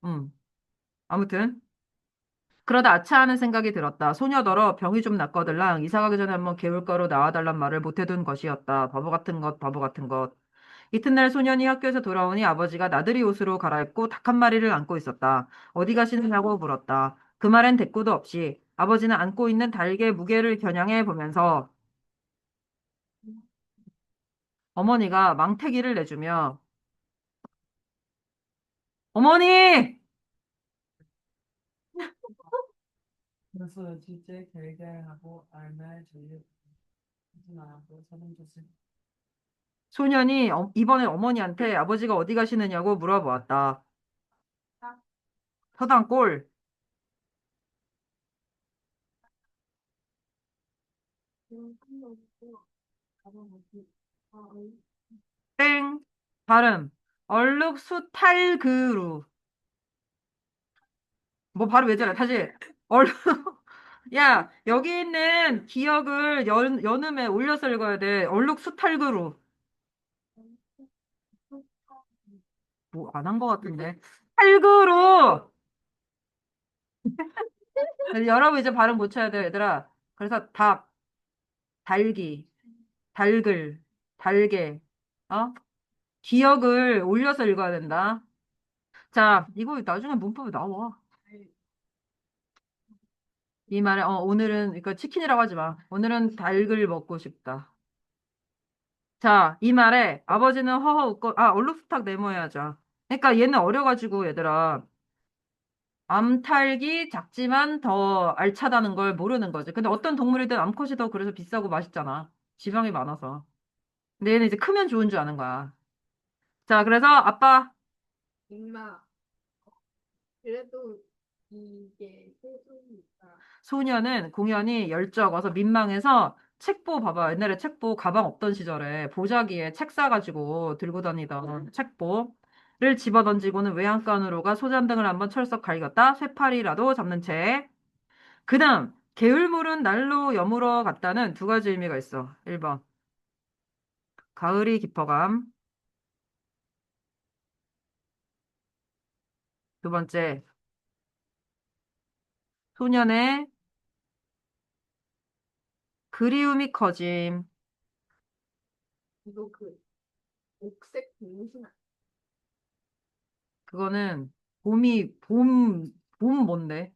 음. 아무튼. 그러다 아차하는 생각이 들었다. 소녀더러 병이 좀 났거들랑 이사 가기 전에 한번 개울가로 나와달란 말을 못해둔 것이었다. 바보 같은 것, 바보 같은 것. 이튿날 소년이 학교에서 돌아오니 아버지가 나들이 옷으로 갈아입고 닭 한 마리를 안고 있었다. 어디 가시느냐고 물었다. 그 말엔 대꾸도 없이 아버지는 안고 있는 닭의 무게를 겨냥해 보면서 어머니가 망태기를 내주며 어머니! 그래서 둘째 결결하고 알말 졸려 하지 말고 서른도을 소년이 이번에 어머니한테 아버지가 어디 가시느냐고 물어보았다. 서당골, 땡, 발음, 얼룩수탈그루. 뭐 바로 왜 저래? 다시. 얼룩, 야, 여기 있는 기억을 연음에 올려서 읽어야 돼. 얼룩수탈그루. 뭐 안 한 것 같은데. 탈그루! 여러분 이제 발음 고쳐야 돼요, 얘들아. 그래서 닭, 달기, 달글, 달게, 어? 기억을 올려서 읽어야 된다. 자, 이거 나중에 문법에 나와. 이 말에, 오늘은, 이거 치킨이라고 하지 마. 오늘은 닭을 먹고 싶다. 자, 이 말에 아버지는 허허 웃고, 얼룩스탁 네모해야죠. 그러니까 얘는 어려가지고, 얘들아. 암탉이 작지만 더 알차다는 걸 모르는 거지. 근데 어떤 동물이든 암컷이 더 그래서 비싸고 맛있잖아. 지방이 많아서. 근데 얘는 이제 크면 좋은 줄 아는 거야. 자, 그래서 아빠,
엄마, 그래도 이게 소중이니까.
소녀는 공연이 열적어서 민망해서 책보 봐봐. 옛날에 책보 가방 없던 시절에 보자기에 책 싸가지고 들고 다니던 책보를 집어던지고는 외양간으로 가 소잔등을 한번 철썩 갈겼다. 쇠파리라도 잡는 채. 그다음 게을물은 날로 여물어 갔다는 두 가지 의미가 있어. 1번 가을이 깊어감. 두 번째 소년의 그리움이 커짐.
이거 그 옥색 공신
그거는 봄 뭔데?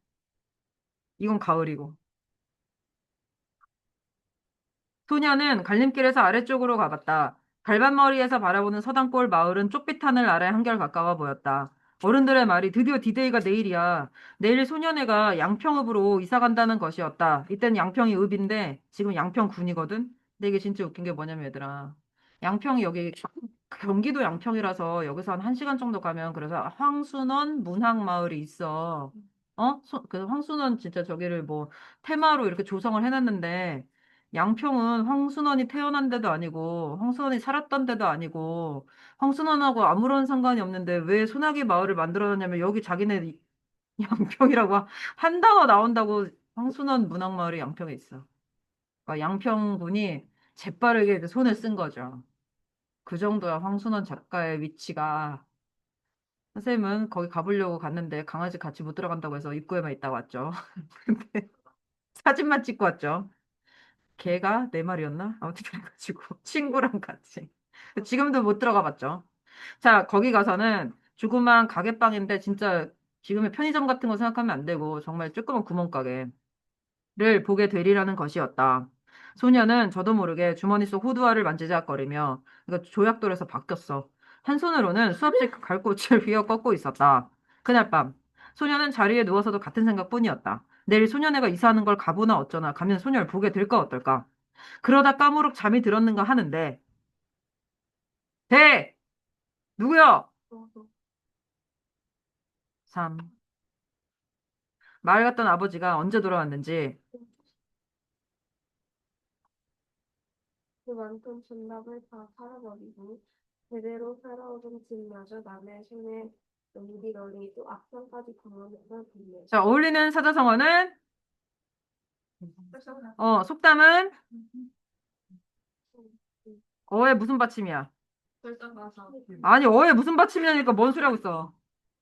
이건 가을이고. 소녀는 갈림길에서 아래쪽으로 가봤다. 갈반머리에서 바라보는 서당골 마을은 쪽빛 하늘 아래 한결 가까워 보였다. 어른들의 말이 드디어 디데이가 내일이야. 내일 소년회가 양평읍으로 이사 간다는 것이었다. 이땐 양평이 읍인데 지금 양평군이거든. 근데 이게 진짜 웃긴 게 뭐냐면 얘들아. 양평이 여기 경기도 양평이라서 여기서 한 1시간 정도 가면 그래서 황순원 문학마을이 있어. 그 황순원 진짜 저기를 뭐 테마로 이렇게 조성을 해놨는데 양평은 황순원이 태어난 데도 아니고 황순원이 살았던 데도 아니고 황순원하고 아무런 상관이 없는데 왜 소나기 마을을 만들어놨냐면 여기 자기네 양평이라고 한 단어 나온다고 황순원 문학마을이 양평에 있어. 그러니까 양평군이 재빠르게 이제 손을 쓴 거죠. 그 정도야 황순원 작가의 위치가. 선생님은 거기 가보려고 갔는데 강아지 같이 못 들어간다고 해서 입구에만 있다 왔죠. 근데 사진만 찍고 왔죠. 개가 네 마리였나? 아무튼 그래가지고 친구랑 같이. 지금도 못 들어가 봤죠. 자, 거기 가서는 조그만 가게방인데 진짜 지금의 편의점 같은 거 생각하면 안 되고 정말 조그만 구멍가게를 보게 되리라는 것이었다. 소녀는 저도 모르게 주머니 속 후드와를 만지작거리며 이거 조약돌에서 바뀌었어. 한 손으로는 수없이 갈 꽃을 휘어 꺾고 있었다. 그날 밤 소녀는 자리에 누워서도 같은 생각뿐이었다. 내일 소녀네가 이사하는 걸 가보나 어쩌나 가면 소녀를 보게 될까 어떨까. 그러다 까무룩 잠이 들었는가 하는데 대! 누구야?
저도
3. 마을 갔던 아버지가 언제 돌아왔는지
그 많던 전납을 다 팔아버리고 제대로 살아오던 집마저 남의 손에 넘기더니 또 악상까지 강화해서 빌려.
자, 어울리는 사자성어는 속담은 어에 무슨 받침이야?
결정가서
아니, 어에 무슨 받침이냐니까 뭔 소리 하고 있어.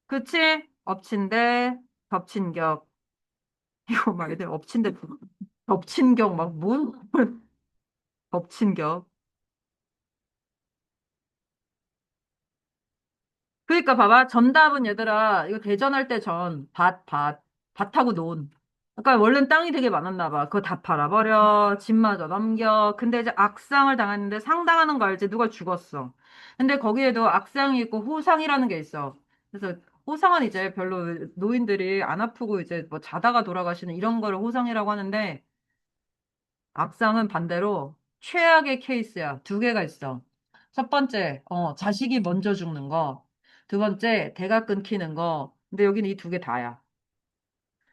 그치? 엎친데, 덮친격. 이거 막 애들 엎친데, 덮친격, 막 뭔, 덮친격. 그러니까 봐봐. 정답은 얘들아, 이거 대전할 때 밭하고 논. 그러니까 원래는 땅이 되게 많았나 봐. 그거 다 팔아버려. 집마저 넘겨. 근데 이제 악상을 당했는데 상당하는 거 알지? 누가 죽었어. 근데 거기에도 악상이 있고 호상이라는 게 있어. 그래서 호상은 이제 별로 노인들이 안 아프고 이제 뭐 자다가 돌아가시는 이런 거를 호상이라고 하는데 악상은 반대로 최악의 케이스야. 두 개가 있어. 첫 번째, 자식이 먼저 죽는 거. 두 번째, 대가 끊기는 거. 근데 여기는 이 두 개 다야.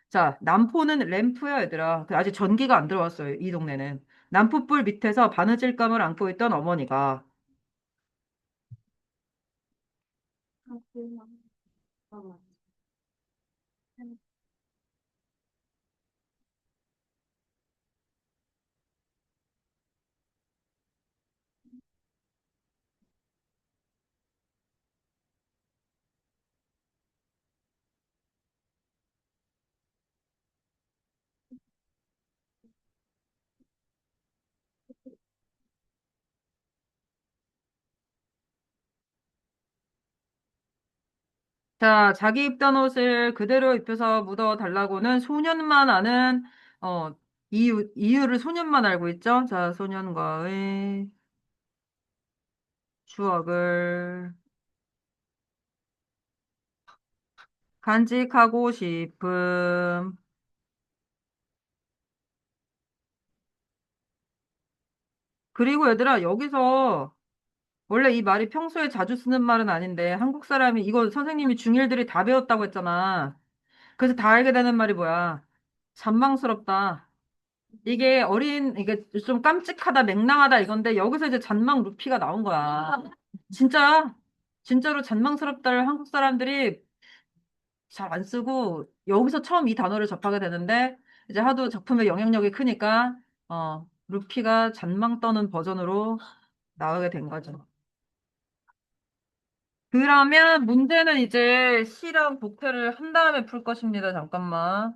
자, 남포는 램프야, 얘들아. 아직 전기가 안 들어왔어요, 이 동네는. 남포불 밑에서 바느질감을 안고 있던 어머니가. 자, 자기 입던 옷을 그대로 입혀서 묻어 달라고는 소년만 아는, 이유를 소년만 알고 있죠? 자, 소년과의 추억을 간직하고 싶음. 그리고 얘들아, 여기서 원래 이 말이 평소에 자주 쓰는 말은 아닌데 한국 사람이 이거 선생님이 중1들이 다 배웠다고 했잖아. 그래서 다 알게 되는 말이 뭐야? 잔망스럽다. 이게 좀 깜찍하다, 맹랑하다 이건데 여기서 이제 잔망 루피가 나온 거야. 진짜, 진짜로 잔망스럽다를 한국 사람들이 잘 안 쓰고 여기서 처음 이 단어를 접하게 되는데 이제 하도 작품의 영향력이 크니까 루피가 잔망 떠는 버전으로 나오게 된 거죠. 그러면 문제는 이제 C랑 복태를 한 다음에 풀 것입니다. 잠깐만.